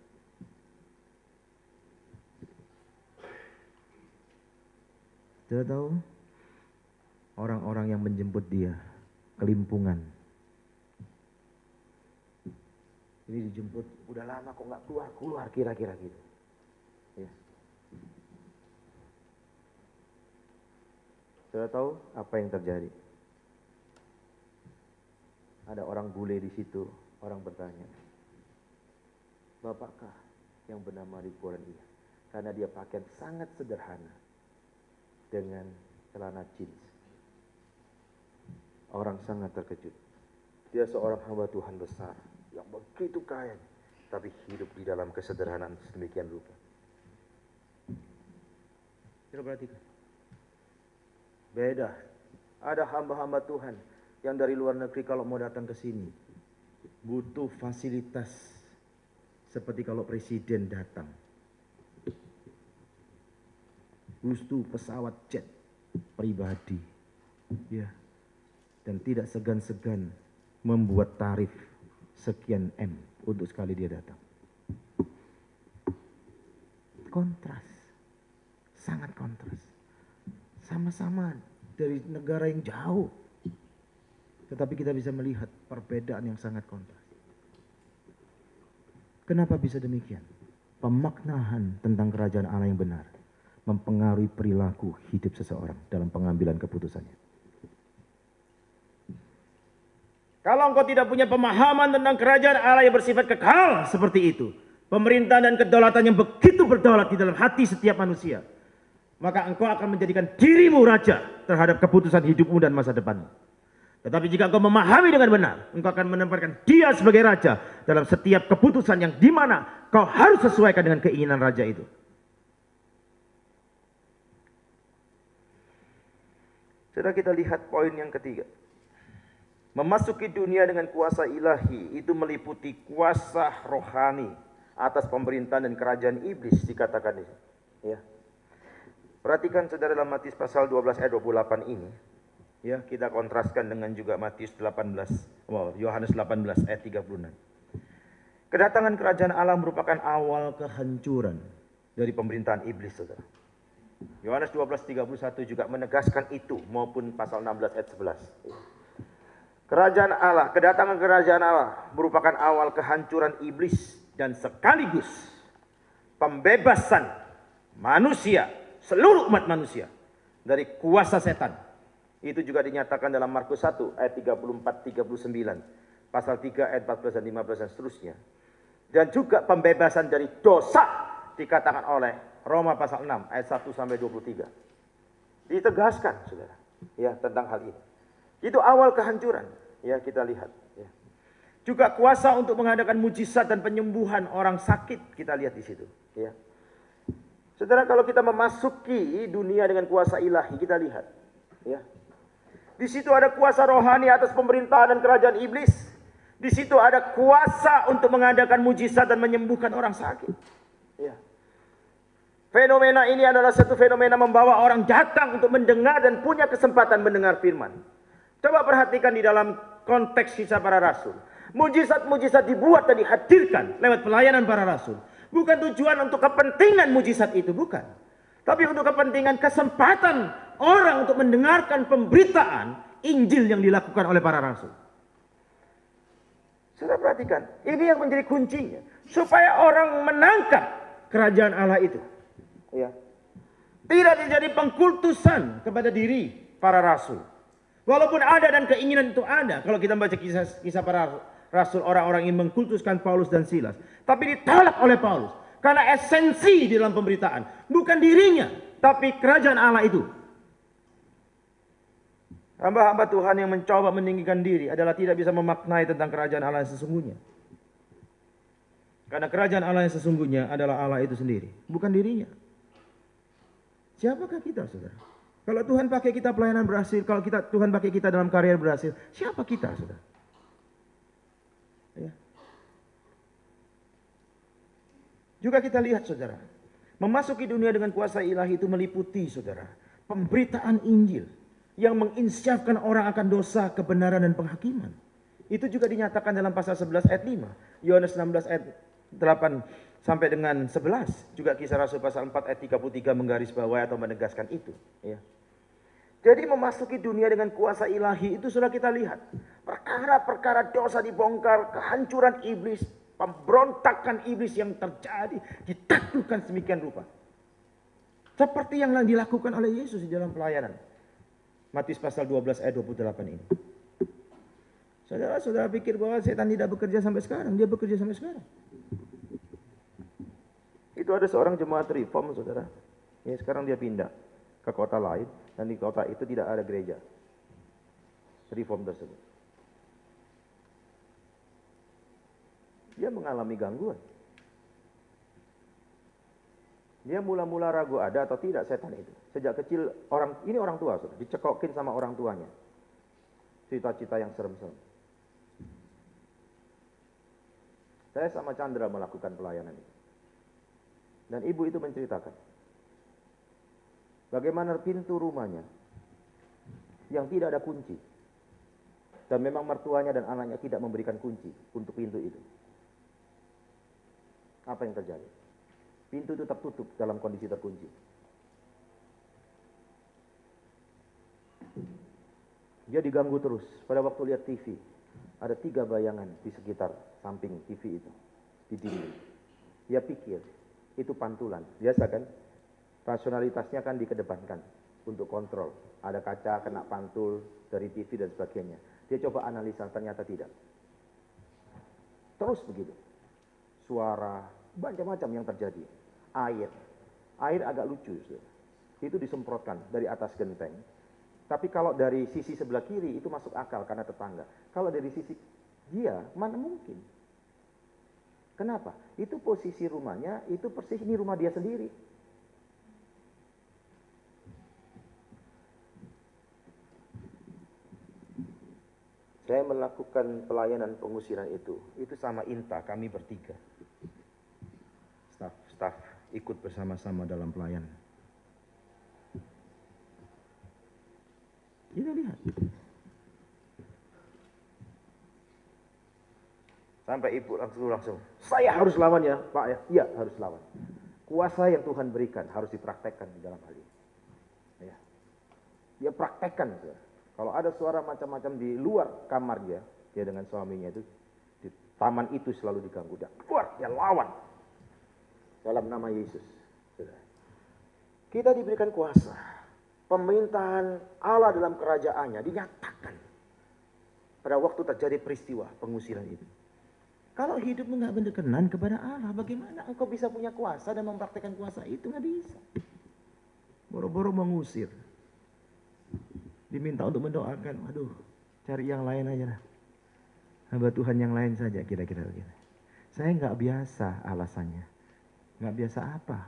Saudara tahu, orang-orang yang menjemput dia kelimpungan, Ini dijemput, udah lama kok nggak keluar kira-kira gitu. Ya. Saudara tahu apa yang terjadi? Ada orang bule di situ, orang bertanya, "Bapakkah yang bernama Ribuan?" Iya. Karena dia pakaian sangat sederhana dengan celana jeans. Orang sangat terkejut. Dia seorang hamba Tuhan besar yang begitu kaya, tapi hidup di dalam kesederhanaan sedemikian rupa. Kita perhatikan. Beda. Ada hamba-hamba Tuhan yang dari luar negeri kalau mau datang ke sini butuh fasilitas seperti kalau presiden datang. Butuh pesawat jet pribadi. Ya. Dan tidak segan-segan membuat tarif sekian M untuk sekali dia datang. Kontras. Sangat kontras. Sama-sama dari negara yang jauh. Tetapi kita bisa melihat perbedaan yang sangat kontras. Kenapa bisa demikian? Pemaknaan tentang kerajaan Allah yang benar mempengaruhi perilaku hidup seseorang dalam pengambilan keputusannya. Kalau engkau tidak punya pemahaman tentang kerajaan Allah yang bersifat kekal seperti itu, pemerintahan dan kedaulatan yang begitu berdaulat di dalam hati setiap manusia, maka engkau akan menjadikan dirimu raja terhadap keputusan hidupmu dan masa depanmu. Tetapi jika engkau memahami dengan benar, engkau akan menempatkan dia sebagai raja dalam setiap keputusan yang dimana kau harus sesuaikan dengan keinginan raja itu. Sudah kita lihat poin yang ketiga. Memasuki dunia dengan kuasa ilahi itu meliputi kuasa rohani atas pemerintahan dan kerajaan iblis dikatakan ini. Ya. Perhatikan saudara dalam Matius pasal 12 ayat 28 ini. Ya, kita kontraskan dengan juga Matius 18, Yohanes 18 ayat 36. Kedatangan kerajaan Allah merupakan awal kehancuran dari pemerintahan iblis, saudara. Yohanes 12:31 juga menegaskan itu maupun pasal 16 ayat 11. Kerajaan Allah, kedatangan kerajaan Allah merupakan awal kehancuran iblis dan sekaligus pembebasan manusia, seluruh umat manusia dari kuasa setan. Itu juga dinyatakan dalam Markus 1 ayat 34-39, pasal 3 ayat 14 dan 15 dan seterusnya. Dan juga pembebasan dari dosa dikatakan oleh Roma pasal 6 ayat 1 sampai 23. Ditegaskan, saudara, ya, tentang hal ini. Itu awal kehancuran, ya, kita lihat. Ya. Juga kuasa untuk mengadakan mujizat dan penyembuhan orang sakit kita lihat di situ. Ya. Saudara, kalau kita memasuki dunia dengan kuasa ilahi, kita lihat. Ya. Di situ ada kuasa rohani atas pemerintahan dan kerajaan iblis. Di situ ada kuasa untuk mengadakan mujizat dan menyembuhkan orang sakit. Ya. Fenomena ini adalah satu fenomena membawa orang datang untuk mendengar dan punya kesempatan mendengar firman. Coba perhatikan di dalam konteks kisah para rasul. Mujizat-mujizat dibuat dan dihadirkan lewat pelayanan para rasul. Bukan tujuan untuk kepentingan mujizat itu, bukan. Tapi untuk kepentingan kesempatan orang untuk mendengarkan pemberitaan Injil yang dilakukan oleh para rasul. Saudara perhatikan, ini yang menjadi kuncinya. Supaya orang menangkap kerajaan Allah itu. Ya. Tidak terjadi pengkultusan kepada diri para rasul. Walaupun ada dan keinginan itu ada. Kalau kita baca kisah para rasul, orang-orang ingin mengkultuskan Paulus dan Silas. Tapi ditolak oleh Paulus. Karena esensi di dalam pemberitaan. Bukan dirinya, tapi kerajaan Allah itu. Hamba-hamba Tuhan yang mencoba meninggikan diri adalah tidak bisa memaknai tentang kerajaan Allah yang sesungguhnya. Karena kerajaan Allah yang sesungguhnya adalah Allah itu sendiri. Bukan dirinya. Siapakah kita, saudara? Kalau Tuhan pakai kita pelayanan berhasil, kalau Tuhan pakai kita dalam karier berhasil, siapa kita, saudara? Ya. Juga kita lihat, saudara, memasuki dunia dengan kuasa ilahi itu meliputi, saudara, pemberitaan Injil yang menginsyafkan orang akan dosa, kebenaran, dan penghakiman. Itu juga dinyatakan dalam pasal 11 ayat 5, Yohanes 16 ayat 8 sampai dengan 11. Juga kisah Rasul pasal 4 ayat 33 menggarisbawahi atau menegaskan itu. Ya. Jadi memasuki dunia dengan kuasa ilahi itu sudah kita lihat. Perkara-perkara dosa dibongkar, kehancuran iblis Pemberontakan iblis yang terjadi ditaklukkan sedemikian rupa. Seperti yang dilakukan oleh Yesus di dalam pelayanan. Matius pasal 12 ayat 28 ini. Saudara pikir bahwa setan tidak bekerja sampai sekarang? Dia bekerja sampai sekarang. Itu ada seorang jemaat reform, saudara. Ya, sekarang dia pindah ke kota lain. Dan di kota itu tidak ada gereja reform tersebut. Dia mengalami gangguan. Dia mula-mula ragu ada atau tidak setan itu. Sejak kecil orang tua sudah dicekokin sama orang tuanya. Cita-cita yang serem-serem. Saya sama Chandra melakukan pelayanan itu. Dan ibu itu menceritakan bagaimana pintu rumahnya yang tidak ada kunci. Dan memang mertuanya dan anaknya tidak memberikan kunci untuk pintu itu. Apa yang terjadi? Pintu itu tertutup dalam kondisi terkunci. Dia diganggu terus. Pada waktu lihat TV, ada 3 bayangan di sekitar samping TV itu, di dinding. Dia pikir itu pantulan. Biasa kan? Rasionalitasnya kan dikedepankan untuk kontrol. Ada kaca kena pantul dari TV dan sebagainya. Dia coba analisa, ternyata tidak. Terus begitu. Suara, macam-macam yang terjadi. Air agak lucu. Itu disemprotkan dari atas genteng. Tapi kalau dari sisi sebelah kiri itu masuk akal karena tetangga. Kalau dari sisi dia, mana mungkin? Kenapa? Itu posisi rumahnya, itu persis ini rumah dia sendiri. Saya melakukan pelayanan pengusiran itu sama Inta, kami bertiga. Staf ikut bersama-sama dalam pelayanan. Kita lihat. Sampai ibu langsung, saya harus lawan ya Pak ya. Iya harus lawan. Kuasa yang Tuhan berikan harus dipraktekkan di dalam hal ini. Ya. Dia praktekkan. Kalau ada suara macam-macam di luar kamar dia dengan suaminya itu, di taman itu selalu diganggu. Dia keluar, dia lawan. Dalam nama Yesus. Kita diberikan kuasa. Pemerintahan Allah dalam kerajaannya dinyatakan pada waktu terjadi peristiwa pengusiran itu. Kalau hidupmu nggak berkenan kepada Allah, bagaimana engkau bisa punya kuasa dan mempraktekkan kuasa itu? Nggak bisa. Boro-boro mengusir. Diminta untuk mendoakan, aduh, cari yang lain aja lah. Hamba Tuhan yang lain saja kira-kira begitu. Saya nggak biasa alasannya. Nggak biasa apa?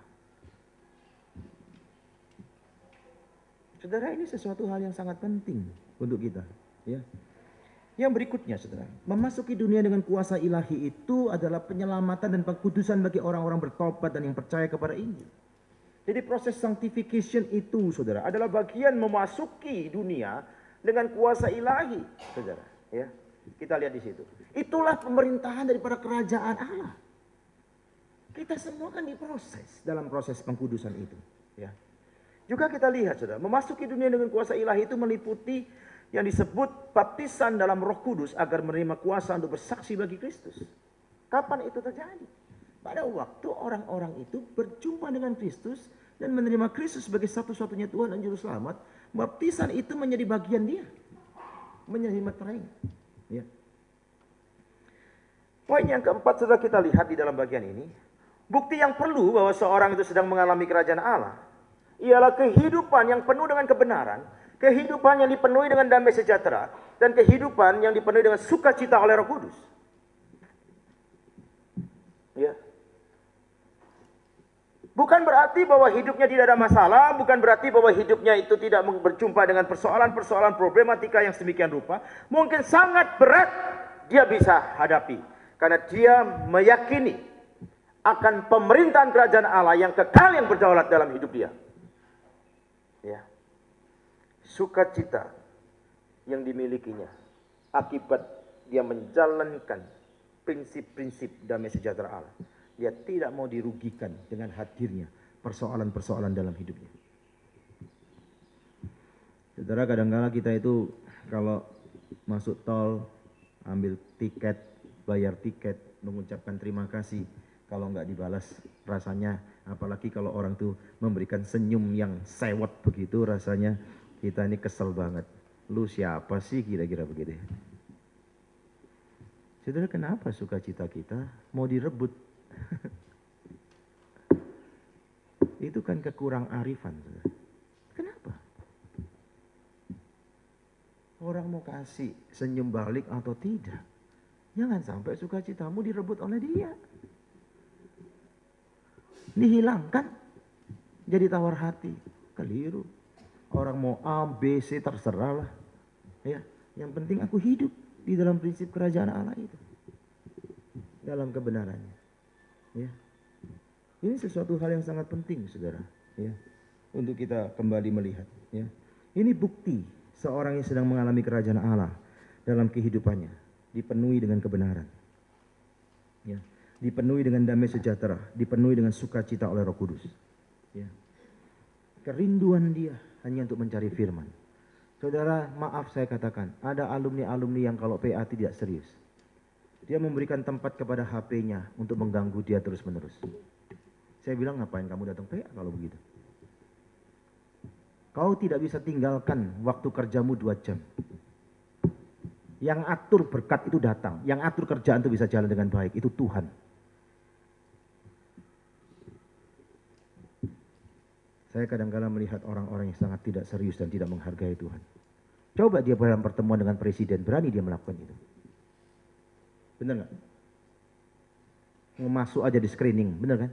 Saudara, ini sesuatu hal yang sangat penting untuk kita. Ya. Yang berikutnya, saudara, memasuki dunia dengan kuasa ilahi itu adalah penyelamatan dan pengkudusan bagi orang-orang bertobat dan yang percaya kepada Injil. Jadi proses sanctification itu, saudara, adalah bagian memasuki dunia dengan kuasa ilahi, saudara. Ya, kita lihat di situ. Itulah pemerintahan daripada kerajaan Allah. Kita semua kan diproses dalam proses pengkudusan itu. Ya. Juga kita lihat, saudara, memasuki dunia dengan kuasa ilahi itu meliputi yang disebut baptisan dalam Roh Kudus agar menerima kuasa untuk bersaksi bagi Kristus. Kapan itu terjadi? Pada waktu orang-orang itu berjumpa dengan Kristus dan menerima Kristus sebagai satu-satunya Tuhan dan Juru Selamat, baptisan itu menjadi bagian dia. Menjadi meterainya. Ya. Poin yang keempat sudah kita lihat di dalam bagian ini. Bukti yang perlu bahwa seorang itu sedang mengalami kerajaan Allah ialah kehidupan yang penuh dengan kebenaran, kehidupan yang dipenuhi dengan damai sejahtera, dan kehidupan yang dipenuhi dengan sukacita oleh Roh Kudus. Ya. Bukan berarti bahwa hidupnya tidak ada masalah, bukan berarti bahwa hidupnya itu tidak berjumpa dengan persoalan-persoalan problematika yang sedemikian rupa. Mungkin sangat berat dia bisa hadapi, karena dia meyakini akan pemerintahan kerajaan Allah yang kekal yang berdaulat dalam hidup dia. Ya. Sukacita yang dimilikinya akibat dia menjalankan prinsip-prinsip damai sejahtera Allah. Dia tidak mau dirugikan dengan hadirnya persoalan-persoalan dalam hidupnya. Saudara, kadang-kadang kita itu kalau masuk tol, ambil tiket bayar tiket, mengucapkan terima kasih. Kalau nggak dibalas rasanya, apalagi kalau orang tuh memberikan senyum yang sewot begitu, rasanya kita ini kesel banget. Lu siapa sih kira-kira begitu ya? Saudara, kenapa sukacita kita mau direbut? Itu kan kekurang arifan. Saudara. Kenapa? Orang mau kasih senyum balik atau tidak, jangan sampai sukacitamu direbut oleh dia. Dihilangkan, jadi tawar hati, keliru. Orang mau A, B, C terserah lah. Ya, yang penting aku hidup di dalam prinsip kerajaan Allah itu, dalam kebenarannya. Ya, ini sesuatu hal yang sangat penting, saudara. Ya, untuk kita kembali melihat. Ya, ini bukti seorang yang sedang mengalami kerajaan Allah dalam kehidupannya dipenuhi dengan kebenaran. Ya, dipenuhi dengan damai sejahtera, dipenuhi dengan sukacita oleh Roh Kudus. Ya. Kerinduan dia hanya untuk mencari firman. Saudara, maaf saya katakan, ada alumni-alumni yang kalau PA tidak serius. Dia memberikan tempat kepada HP-nya untuk mengganggu dia terus-menerus. Saya bilang, ngapain kamu datang PA kalau begitu? Kau tidak bisa tinggalkan waktu kerjamu 2 jam. Yang atur berkat itu datang, yang atur kerjaan itu bisa jalan dengan baik, itu Tuhan. Saya kadang-kadang melihat orang-orang yang sangat tidak serius dan tidak menghargai Tuhan. Coba dia dalam pertemuan dengan presiden, berani dia melakukan itu. Benar nggak? Mau masuk aja di screening, benar kan?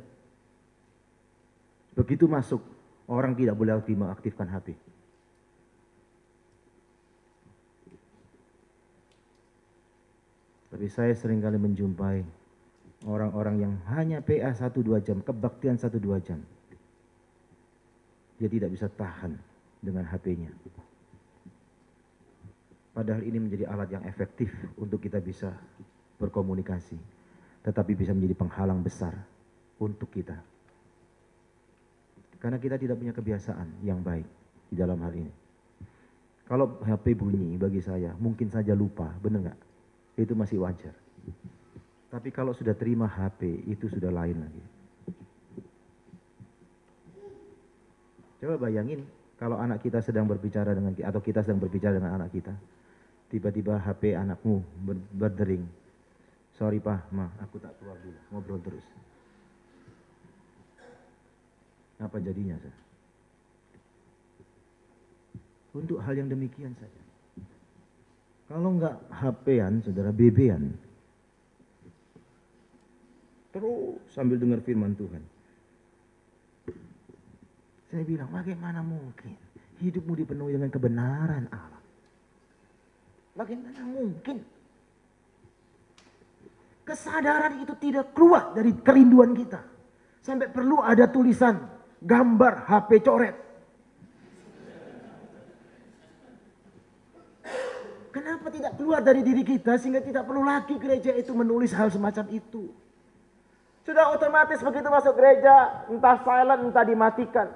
Begitu masuk, orang tidak boleh lagi mengaktifkan HP. Tapi saya seringkali menjumpai orang-orang yang hanya PA 1-2 jam, kebaktian 1-2 jam. Dia tidak bisa tahan dengan HP-nya. Padahal ini menjadi alat yang efektif untuk kita bisa berkomunikasi. Tetapi bisa menjadi penghalang besar untuk kita. Karena kita tidak punya kebiasaan yang baik di dalam hal ini. Kalau HP bunyi bagi saya, mungkin saja lupa, benar nggak? Itu masih wajar. Tapi kalau sudah terima HP, itu sudah lain lagi. Coba bayangin kalau anak kita sedang berbicara dengan kita, atau kita sedang berbicara dengan anak kita, tiba-tiba HP anakmu berdering. Sorry Pak, Ma, aku tak keluar dulu, ngobrol terus. Apa jadinya, Sir? Untuk hal yang demikian saja. Kalau enggak HP-an, saudara, BB-an. Terus sambil dengar firman Tuhan. Saya bilang, bagaimana mungkin hidupmu dipenuhi dengan kebenaran Allah? Bagaimana mungkin? Kesadaran itu tidak keluar dari kerinduan kita. Sampai perlu ada tulisan, gambar HP coret. Kenapa tidak keluar dari diri kita sehingga tidak perlu lagi gereja itu menulis hal semacam itu? Sudah otomatis begitu masuk gereja, entah silent, entah dimatikan.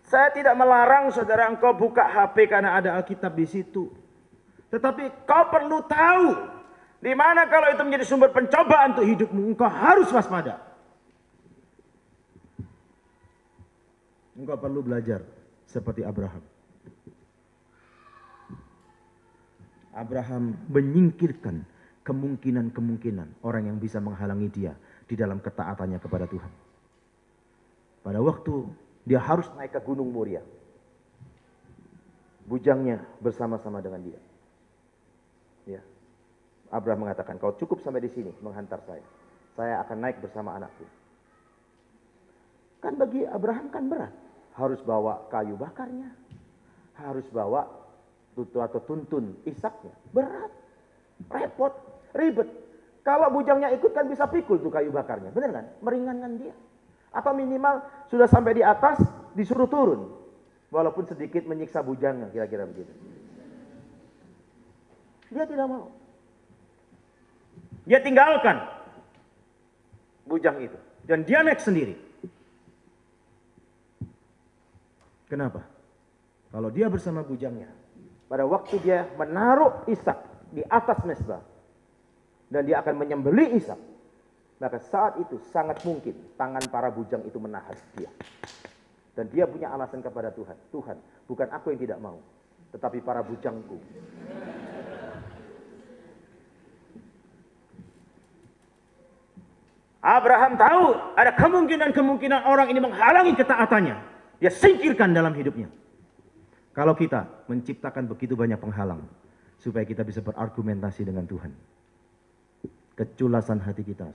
Saya tidak melarang saudara engkau buka HP karena ada Alkitab di situ. Tetapi kau perlu tahu, di mana kalau itu menjadi sumber pencobaan untuk hidupmu, engkau harus waspada. Engkau perlu belajar seperti Abraham. Abraham menyingkirkan kemungkinan-kemungkinan orang yang bisa menghalangi dia di dalam ketaatannya kepada Tuhan. Pada waktu dia harus naik ke Gunung Moria, bujangnya bersama-sama dengan dia. Ya. Abraham mengatakan, kau cukup sampai di sini menghantar saya. Saya akan naik bersama anakku. Kan bagi Abraham kan berat. Harus bawa kayu bakarnya. Harus bawa atau tuntun Ishaknya. Berat. Repot. Ribet. Kalau bujangnya ikut kan bisa pikul tuh kayu bakarnya. Benar kan? Meringankan dia. Atau minimal sudah sampai di atas disuruh turun. Walaupun sedikit menyiksa bujangnya, kira-kira begitu. Dia tidak mau. Dia tinggalkan bujang itu. Dan dia naik sendiri. Kenapa? Kalau dia bersama bujangnya, pada waktu dia menaruh Ishak di atas mezbah. Dan dia akan menyembelih Ishak. Maka saat itu sangat mungkin tangan para bujang itu menahan dia. Dan dia punya alasan kepada Tuhan. Tuhan, bukan aku yang tidak mau, tetapi para bujangku. Abraham tahu ada kemungkinan orang ini menghalangi ketaatannya. Dia singkirkan dalam hidupnya. Kalau kita menciptakan begitu banyak penghalang, supaya kita bisa berargumentasi dengan Tuhan. Keculasan hati kita.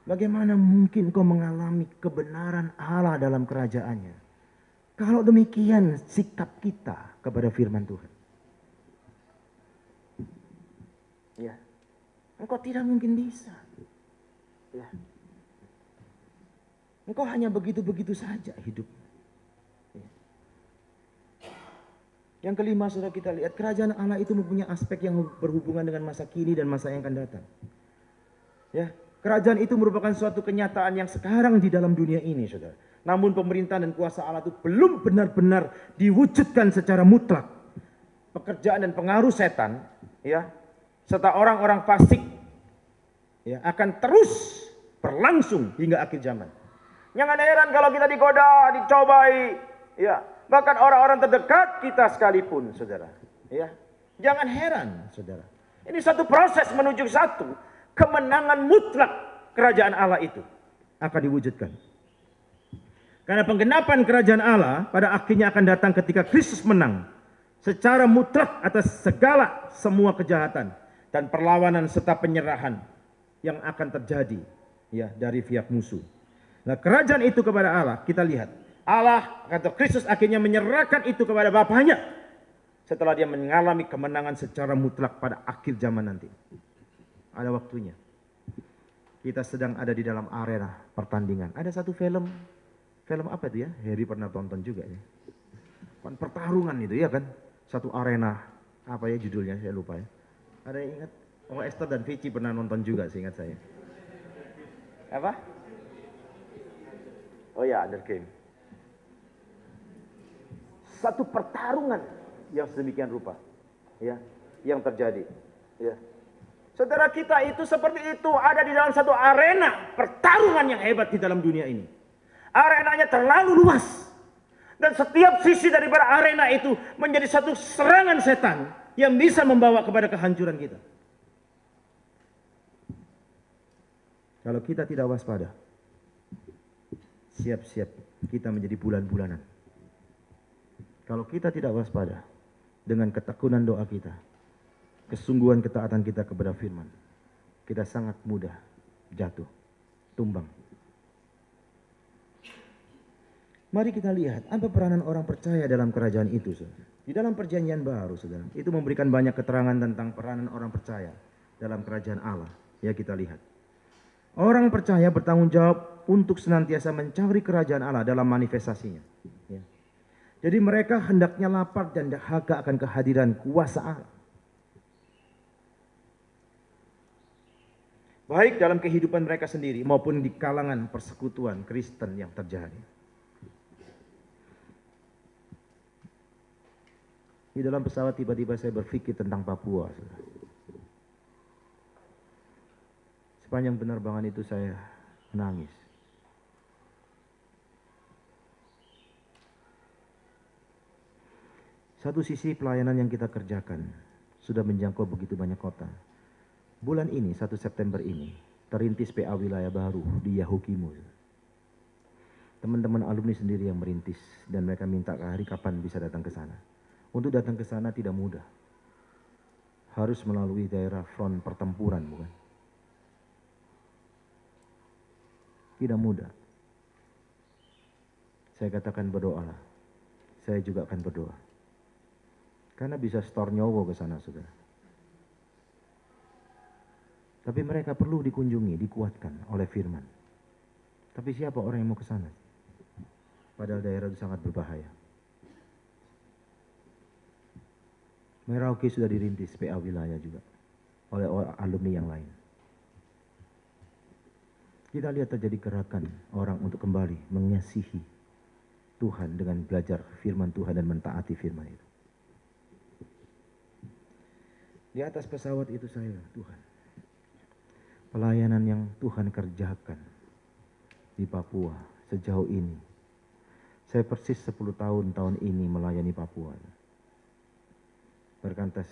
Bagaimana mungkin kau mengalami kebenaran Allah dalam kerajaannya? Kalau demikian sikap kita kepada firman Tuhan. Ya, engkau tidak mungkin bisa. Ya. Engkau hanya begitu-begitu saja hidup. Yang kelima sudah kita lihat, kerajaan Allah itu mempunyai aspek yang berhubungan dengan masa kini dan masa yang akan datang. Ya, kerajaan itu merupakan suatu kenyataan yang sekarang di dalam dunia ini, saudara. Namun pemerintahan dan kuasa Allah itu belum benar-benar diwujudkan secara mutlak. Pekerjaan dan pengaruh setan, ya, serta orang-orang fasik, ya, akan terus berlangsung hingga akhir zaman. Jangan heran kalau kita digoda, dicobai, ya. Bahkan orang-orang terdekat kita sekalipun, saudara. Ya, jangan heran, saudara. Ini satu proses menuju satu kemenangan mutlak kerajaan Allah itu akan diwujudkan. Karena penggenapan kerajaan Allah pada akhirnya akan datang ketika Kristus menang secara mutlak atas segala semua kejahatan dan perlawanan serta penyerahan yang akan terjadi, ya, dari pihak musuh. Nah, kerajaan itu kepada Allah, kita lihat. Allah atau Kristus akhirnya menyerahkan itu kepada Bapaknya setelah dia mengalami kemenangan secara mutlak pada akhir zaman nanti. Ada waktunya. Kita sedang ada di dalam arena pertandingan. Ada satu film apa itu ya? Harry pernah tonton juga ya. Kan pertarungan itu ya kan? Satu arena, apa ya judulnya saya lupa ya. Ada yang ingat? Oh, Esther dan Vici pernah nonton juga seingat saya. Apa? Oh ya, Under Game. Satu pertarungan yang sedemikian rupa, ya, yang terjadi, ya. Saudara, kita itu seperti itu, ada di dalam satu arena pertarungan yang hebat di dalam dunia ini. Arenanya terlalu luas, dan setiap sisi daripada arena itu menjadi satu serangan setan yang bisa membawa kepada kehancuran kita. Kalau kita tidak waspada, siap-siap kita menjadi bulan-bulanan. Kalau kita tidak waspada dengan ketekunan doa kita, kesungguhan ketaatan kita kepada firman, kita sangat mudah jatuh, tumbang. Mari kita lihat apa peranan orang percaya dalam kerajaan itu, saudara. Di dalam perjanjian baru, saudara, itu memberikan banyak keterangan tentang peranan orang percaya dalam kerajaan Allah. Ya, kita lihat. Orang percaya bertanggung jawab untuk senantiasa mencari kerajaan Allah dalam manifestasinya. Ya. Jadi mereka hendaknya lapar dan dahaga akan kehadiran kuasa Allah. Baik dalam kehidupan mereka sendiri maupun di kalangan persekutuan Kristen yang terjadi. Di dalam pesawat tiba-tiba saya berpikir tentang Papua. Sepanjang penerbangan itu saya menangis. Satu sisi pelayanan yang kita kerjakan sudah menjangkau begitu banyak kota. Bulan ini, 1 September ini, terintis PA wilayah baru di Yahukimu. Teman-teman alumni sendiri yang merintis dan mereka minta hari kapan bisa datang ke sana. Untuk datang ke sana tidak mudah. Harus melalui daerah front pertempuran, bukan? Tidak mudah. Saya katakan berdoalah. Saya juga akan berdoa. Karena bisa store nyowo ke sana, saudara. Tapi mereka perlu dikunjungi, dikuatkan oleh firman. Tapi siapa orang yang mau ke sana? Padahal daerah itu sangat berbahaya. Merauke sudah dirintis PA wilayah juga oleh alumni yang lain. Kita lihat terjadi gerakan orang untuk kembali mengasihi Tuhan dengan belajar firman Tuhan dan mentaati firman itu. Di atas pesawat itu saya, Tuhan, pelayanan yang Tuhan kerjakan di Papua sejauh ini. Saya persis 10 tahun ini melayani Papua. Berkantas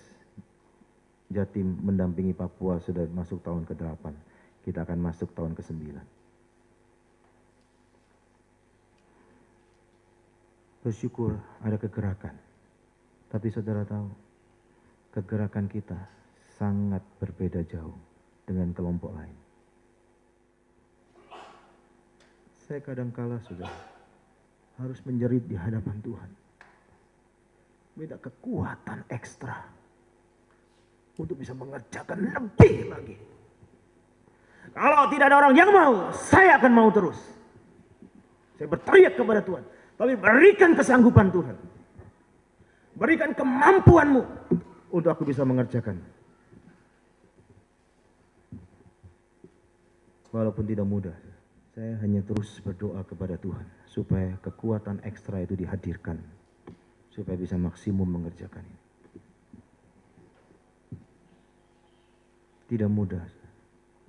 Jatim mendampingi Papua sudah masuk tahun ke-8. Kita akan masuk tahun ke-9. Bersyukur ada kegerakan. Tapi saudara tahu, kegerakan kita sangat berbeda jauh dengan kelompok lain. Saya kadangkala sudah harus menjerit di hadapan Tuhan. Minta kekuatan ekstra untuk bisa mengerjakan lebih lagi. Kalau tidak ada orang yang mau, saya akan mau terus. Saya berteriak kepada Tuhan, tapi berikan kesanggupan Tuhan. Berikan kemampuanmu untuk aku bisa mengerjakan. Walaupun tidak mudah, saya hanya terus berdoa kepada Tuhan supaya kekuatan ekstra itu dihadirkan, supaya bisa maksimum mengerjakan ini. Tidak mudah.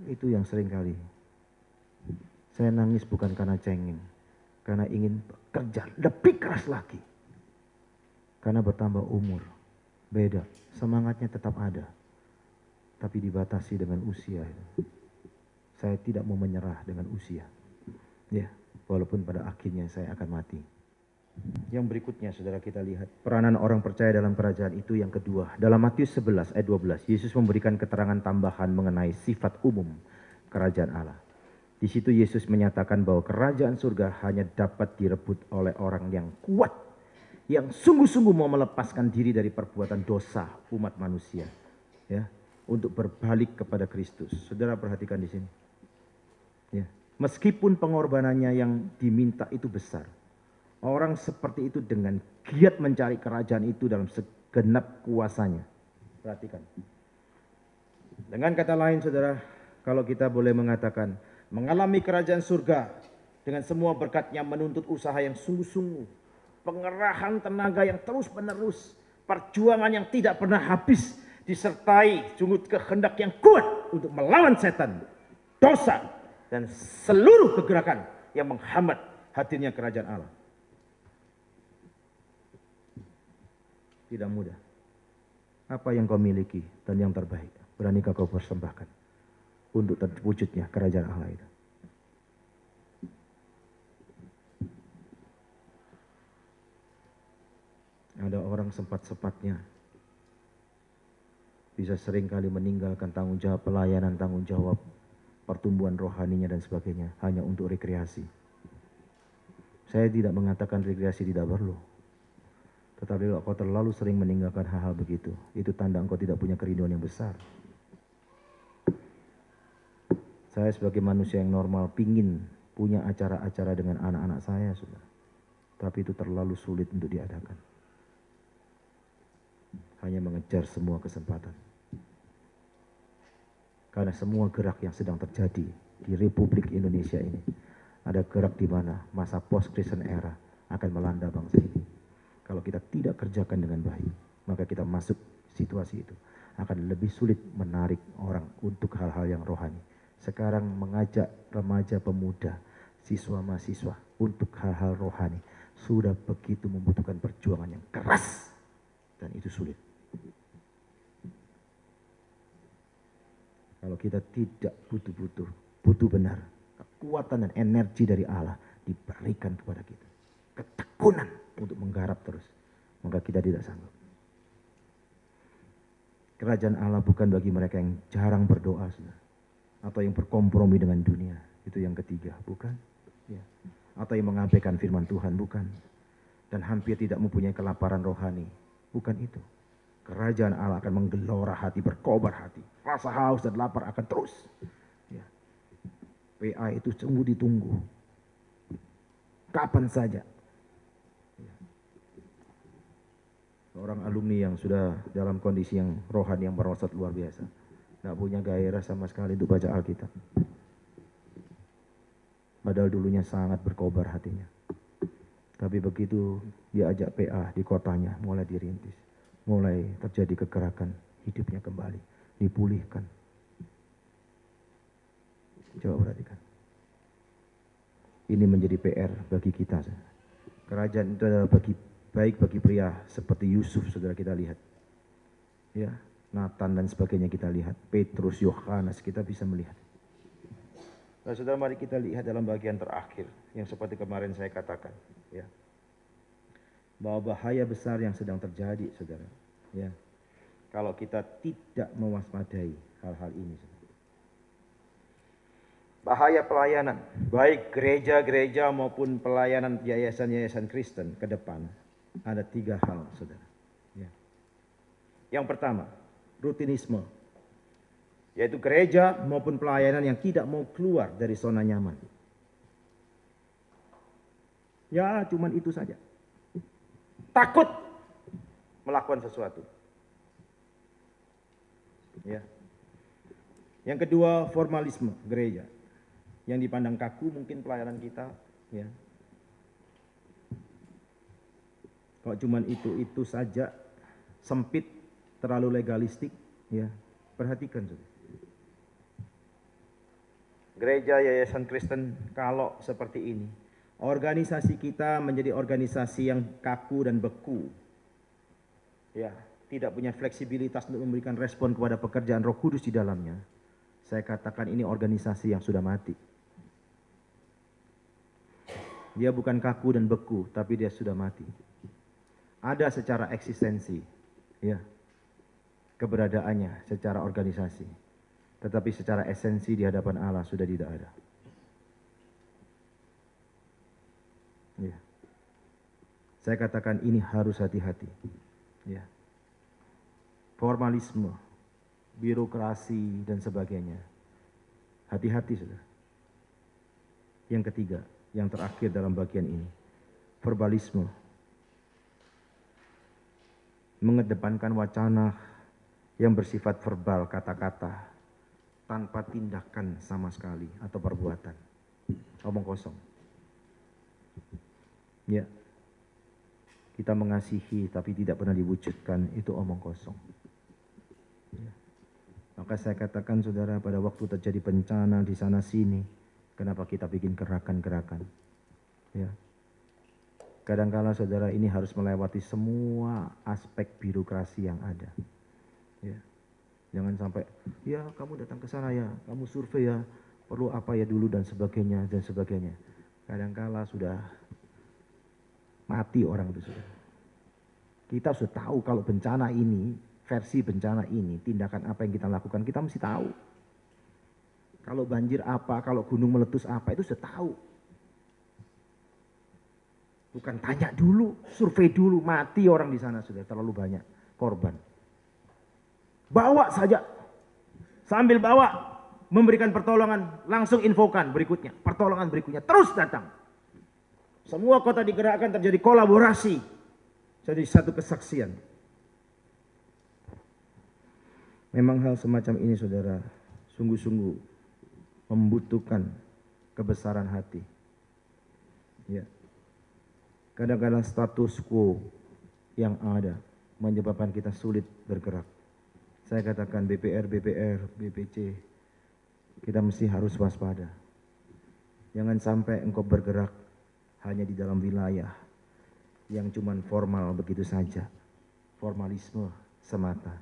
Itu yang sering kali saya nangis bukan karena cengeng, karena ingin bekerja lebih keras lagi. Karena bertambah umur, beda, semangatnya tetap ada, tapi dibatasi dengan usia. Saya tidak mau menyerah dengan usia. Ya, walaupun pada akhirnya saya akan mati. Yang berikutnya saudara kita lihat peranan orang percaya dalam kerajaan itu yang kedua. Dalam Matius 11 ayat 12 Yesus memberikan keterangan tambahan mengenai sifat umum kerajaan Allah. Di situ Yesus menyatakan bahwa kerajaan surga hanya dapat direbut oleh orang yang kuat, yang sungguh-sungguh mau melepaskan diri dari perbuatan dosa umat manusia, ya, untuk berbalik kepada Kristus. Saudara perhatikan di sini. Ya, meskipun pengorbanannya yang diminta itu besar, orang seperti itu dengan giat mencari kerajaan itu dalam segenap kuasanya. Perhatikan. Dengan kata lain saudara, kalau kita boleh mengatakan, mengalami kerajaan surga dengan semua berkatnya menuntut usaha yang sungguh-sungguh, pengerahan tenaga yang terus-menerus, perjuangan yang tidak pernah habis, disertai sungguh kehendak yang kuat untuk melawan setan, dosa, dan seluruh kegerakan yang menghambat hadirnya kerajaan Allah. Tidak mudah. Apa yang kau miliki dan yang terbaik, beranikah kau persembahkan untuk terwujudnya kerajaan Allah itu? Ada orang sempat-sempatnya bisa seringkali meninggalkan tanggung jawab pelayanan, tanggung jawab pertumbuhan rohaninya dan sebagainya hanya untuk rekreasi. Saya tidak mengatakan rekreasi tidak perlu. Tetapi kalau kau terlalu sering meninggalkan hal-hal begitu, itu tanda engkau tidak punya kerinduan yang besar. Saya sebagai manusia yang normal pingin punya acara-acara dengan anak-anak saya, saudara. Tapi itu terlalu sulit untuk diadakan. Hanya mengejar semua kesempatan. Karena semua gerak yang sedang terjadi di Republik Indonesia ini, ada gerak di mana masa post-Christian era akan melanda bangsa ini. Kalau kita tidak kerjakan dengan baik, maka kita masuk situasi itu. Akan lebih sulit menarik orang untuk hal-hal yang rohani. Sekarang mengajak remaja pemuda, siswa mahasiswa untuk hal-hal rohani sudah begitu membutuhkan perjuangan yang keras. Dan itu sulit. Kalau kita tidak butuh benar, kekuatan dan energi dari Allah diberikan kepada kita. Ketekunan untuk menggarap terus, maka kita tidak sanggup. Kerajaan Allah bukan bagi mereka yang jarang berdoa, saudara, atau yang berkompromi dengan dunia. Itu yang ketiga, bukan? Ya. Atau yang mengabaikan firman Tuhan, bukan? Dan hampir tidak mempunyai kelaparan rohani, bukan itu. Kerajaan Allah akan menggelora hati, berkobar hati. Rasa haus dan lapar akan terus. Ya. PA itu sungguh ditunggu. Kapan saja. Orang alumni yang sudah dalam kondisi yang rohani yang merosot luar biasa, nggak punya gairah sama sekali untuk baca Alkitab. Padahal dulunya sangat berkobar hatinya. Tapi begitu diajak PA di kotanya, mulai dirintis, mulai terjadi kegerakan hidupnya kembali, dipulihkan. Coba perhatikan. Ini menjadi PR bagi kita. Kerajaan itu adalah baik bagi pria seperti Yusuf, saudara, kita lihat. Ya, Nathan dan sebagainya kita lihat. Petrus, Yohanes, kita bisa melihat. Nah, saudara, mari kita lihat dalam bagian terakhir yang seperti kemarin saya katakan, ya, bahwa bahaya besar yang sedang terjadi, saudara. Ya, kalau kita tidak mewaspadai hal-hal ini, saudara. Bahaya pelayanan, baik gereja-gereja maupun pelayanan yayasan-yayasan Kristen ke depan, ada 3 hal, saudara. Ya. Yang pertama, rutinisme, yaitu gereja maupun pelayanan yang tidak mau keluar dari zona nyaman. Ya, cuman itu saja. Takut melakukan sesuatu. Ya. Yang kedua, formalisme gereja. Yang dipandang kaku mungkin pelayanan kita, ya. Kalau cuman itu saja, sempit, terlalu legalistik, ya. Perhatikan, saudara. Gereja yayasan Kristen kalau seperti ini, organisasi kita menjadi organisasi yang kaku dan beku, ya, tidak punya fleksibilitas untuk memberikan respon kepada pekerjaan Roh Kudus di dalamnya. Saya katakan ini organisasi yang sudah mati. Dia bukan kaku dan beku, tapi dia sudah mati. Ada secara eksistensi, ya, keberadaannya secara organisasi, tetapi secara esensi di hadapan Allah sudah tidak ada. Ya. Saya katakan ini harus hati-hati. Ya. Formalisme, birokrasi dan sebagainya. Hati-hati, saudara. Yang ketiga, yang terakhir dalam bagian ini, verbalisme, mengedepankan wacana yang bersifat verbal, kata-kata, tanpa tindakan sama sekali atau perbuatan, omong kosong. Ya, kita mengasihi tapi tidak pernah diwujudkan, itu omong kosong. Ya. Maka saya katakan, saudara, pada waktu terjadi bencana di sana sini, kenapa kita bikin gerakan-gerakan? Ya. Kadangkala, saudara, ini harus melewati semua aspek birokrasi yang ada. Ya. Jangan sampai, ya kamu datang ke sana ya, kamu survei ya, perlu apa ya dulu dan sebagainya dan sebagainya. Kadangkala sudah mati orang itu, saudara. Kita sudah tahu kalau bencana ini, versi bencana ini, tindakan apa yang kita lakukan, kita mesti tahu. Kalau banjir apa, kalau gunung meletus apa, itu sudah tahu. Bukan tanya dulu, survei dulu, mati orang di sana sudah terlalu banyak korban. Bawa saja, sambil bawa, memberikan pertolongan, langsung infokan berikutnya, pertolongan berikutnya, terus datang. Semua kota digerakkan, terjadi kolaborasi, jadi satu kesaksian. Memang hal semacam ini, saudara, sungguh-sungguh membutuhkan kebesaran hati. Ya. Kadang-kadang status quo yang ada menyebabkan kita sulit bergerak. Saya katakan BPR, BPC, kita mesti harus waspada. Jangan sampai engkau bergerak hanya di dalam wilayah yang cuman formal begitu saja. Formalisme semata.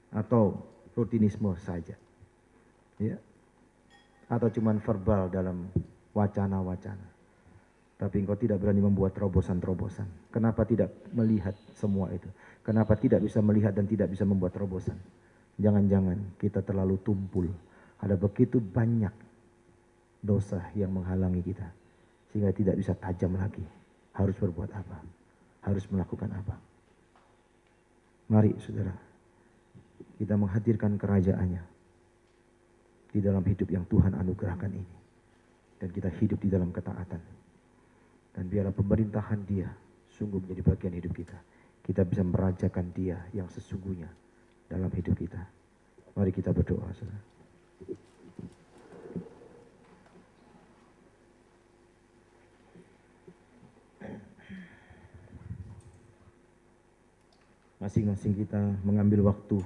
Atau rutinisme saja. Ya. Atau cuman verbal dalam wacana-wacana. Tapi engkau tidak berani membuat terobosan-terobosan. Kenapa tidak melihat semua itu? Kenapa tidak bisa melihat dan tidak bisa membuat terobosan? Jangan-jangan kita terlalu tumpul. Ada begitu banyak dosa yang menghalangi kita. Sehingga tidak bisa tajam lagi. Harus berbuat apa? Harus melakukan apa? Mari, saudara, kita menghadirkan kerajaannya di dalam hidup yang Tuhan anugerahkan ini. Dan kita hidup di dalam ketaatan. Dan biarlah pemerintahan Dia sungguh menjadi bagian hidup kita. Kita bisa merajakan Dia yang sesungguhnya dalam hidup kita. Mari kita berdoa, saudara. Masing-masing kita mengambil waktu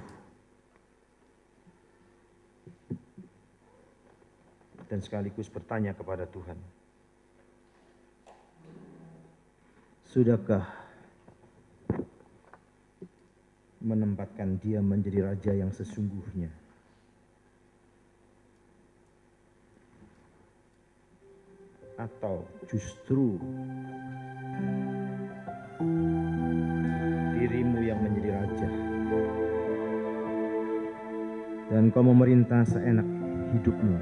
dan sekaligus bertanya kepada Tuhan. Sudahkah menempatkan Dia menjadi Raja yang sesungguhnya? Atau justru dirimu yang menjadi Raja dan kau memerintah seenak hidupmu,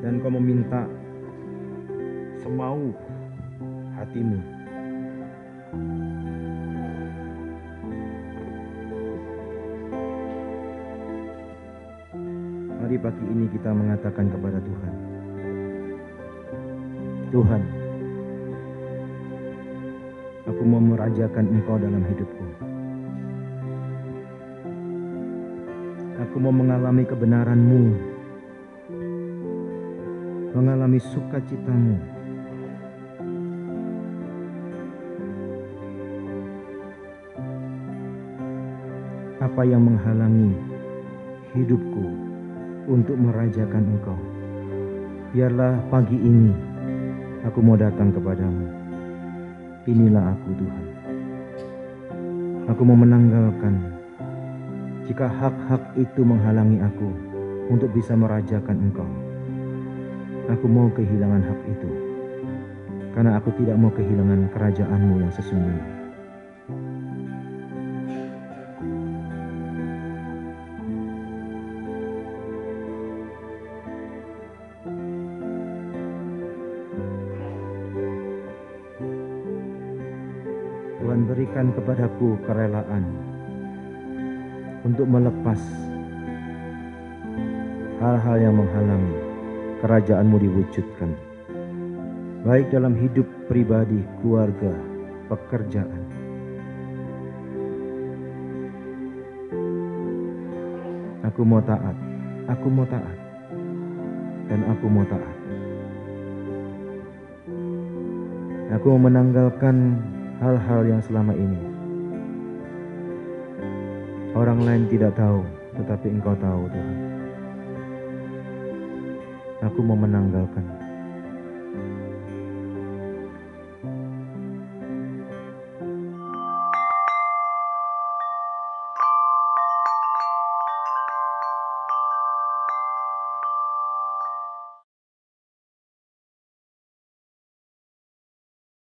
dan kau meminta semau hatimu? Mari pagi ini kita mengatakan kepada Tuhan, Tuhan, aku mau merajakan Engkau dalam hidupku. Aku mau mengalami kebenaran-Mu, mengalami sukacita-Mu. Apa yang menghalangi hidupku untuk merajakan Engkau? Biarlah pagi ini aku mau datang kepadamu. Inilah aku, Tuhan. Aku mau menanggalkan jika hak-hak itu menghalangi aku untuk bisa merajakan Engkau. Aku mau kehilangan hak itu, karena aku tidak mau kehilangan kerajaan-Mu yang sesungguhnya. Tuhan, berikan kepadaku kerelaan untuk melepas hal-hal yang menghalangi kerajaan-Mu diwujudkan, baik dalam hidup pribadi, keluarga, pekerjaan. Aku mau taat, dan aku mau taat. Aku mau menanggalkan hal-hal yang selama ini orang lain tidak tahu, tetapi Engkau tahu, Tuhan. Aku mau menanggalkan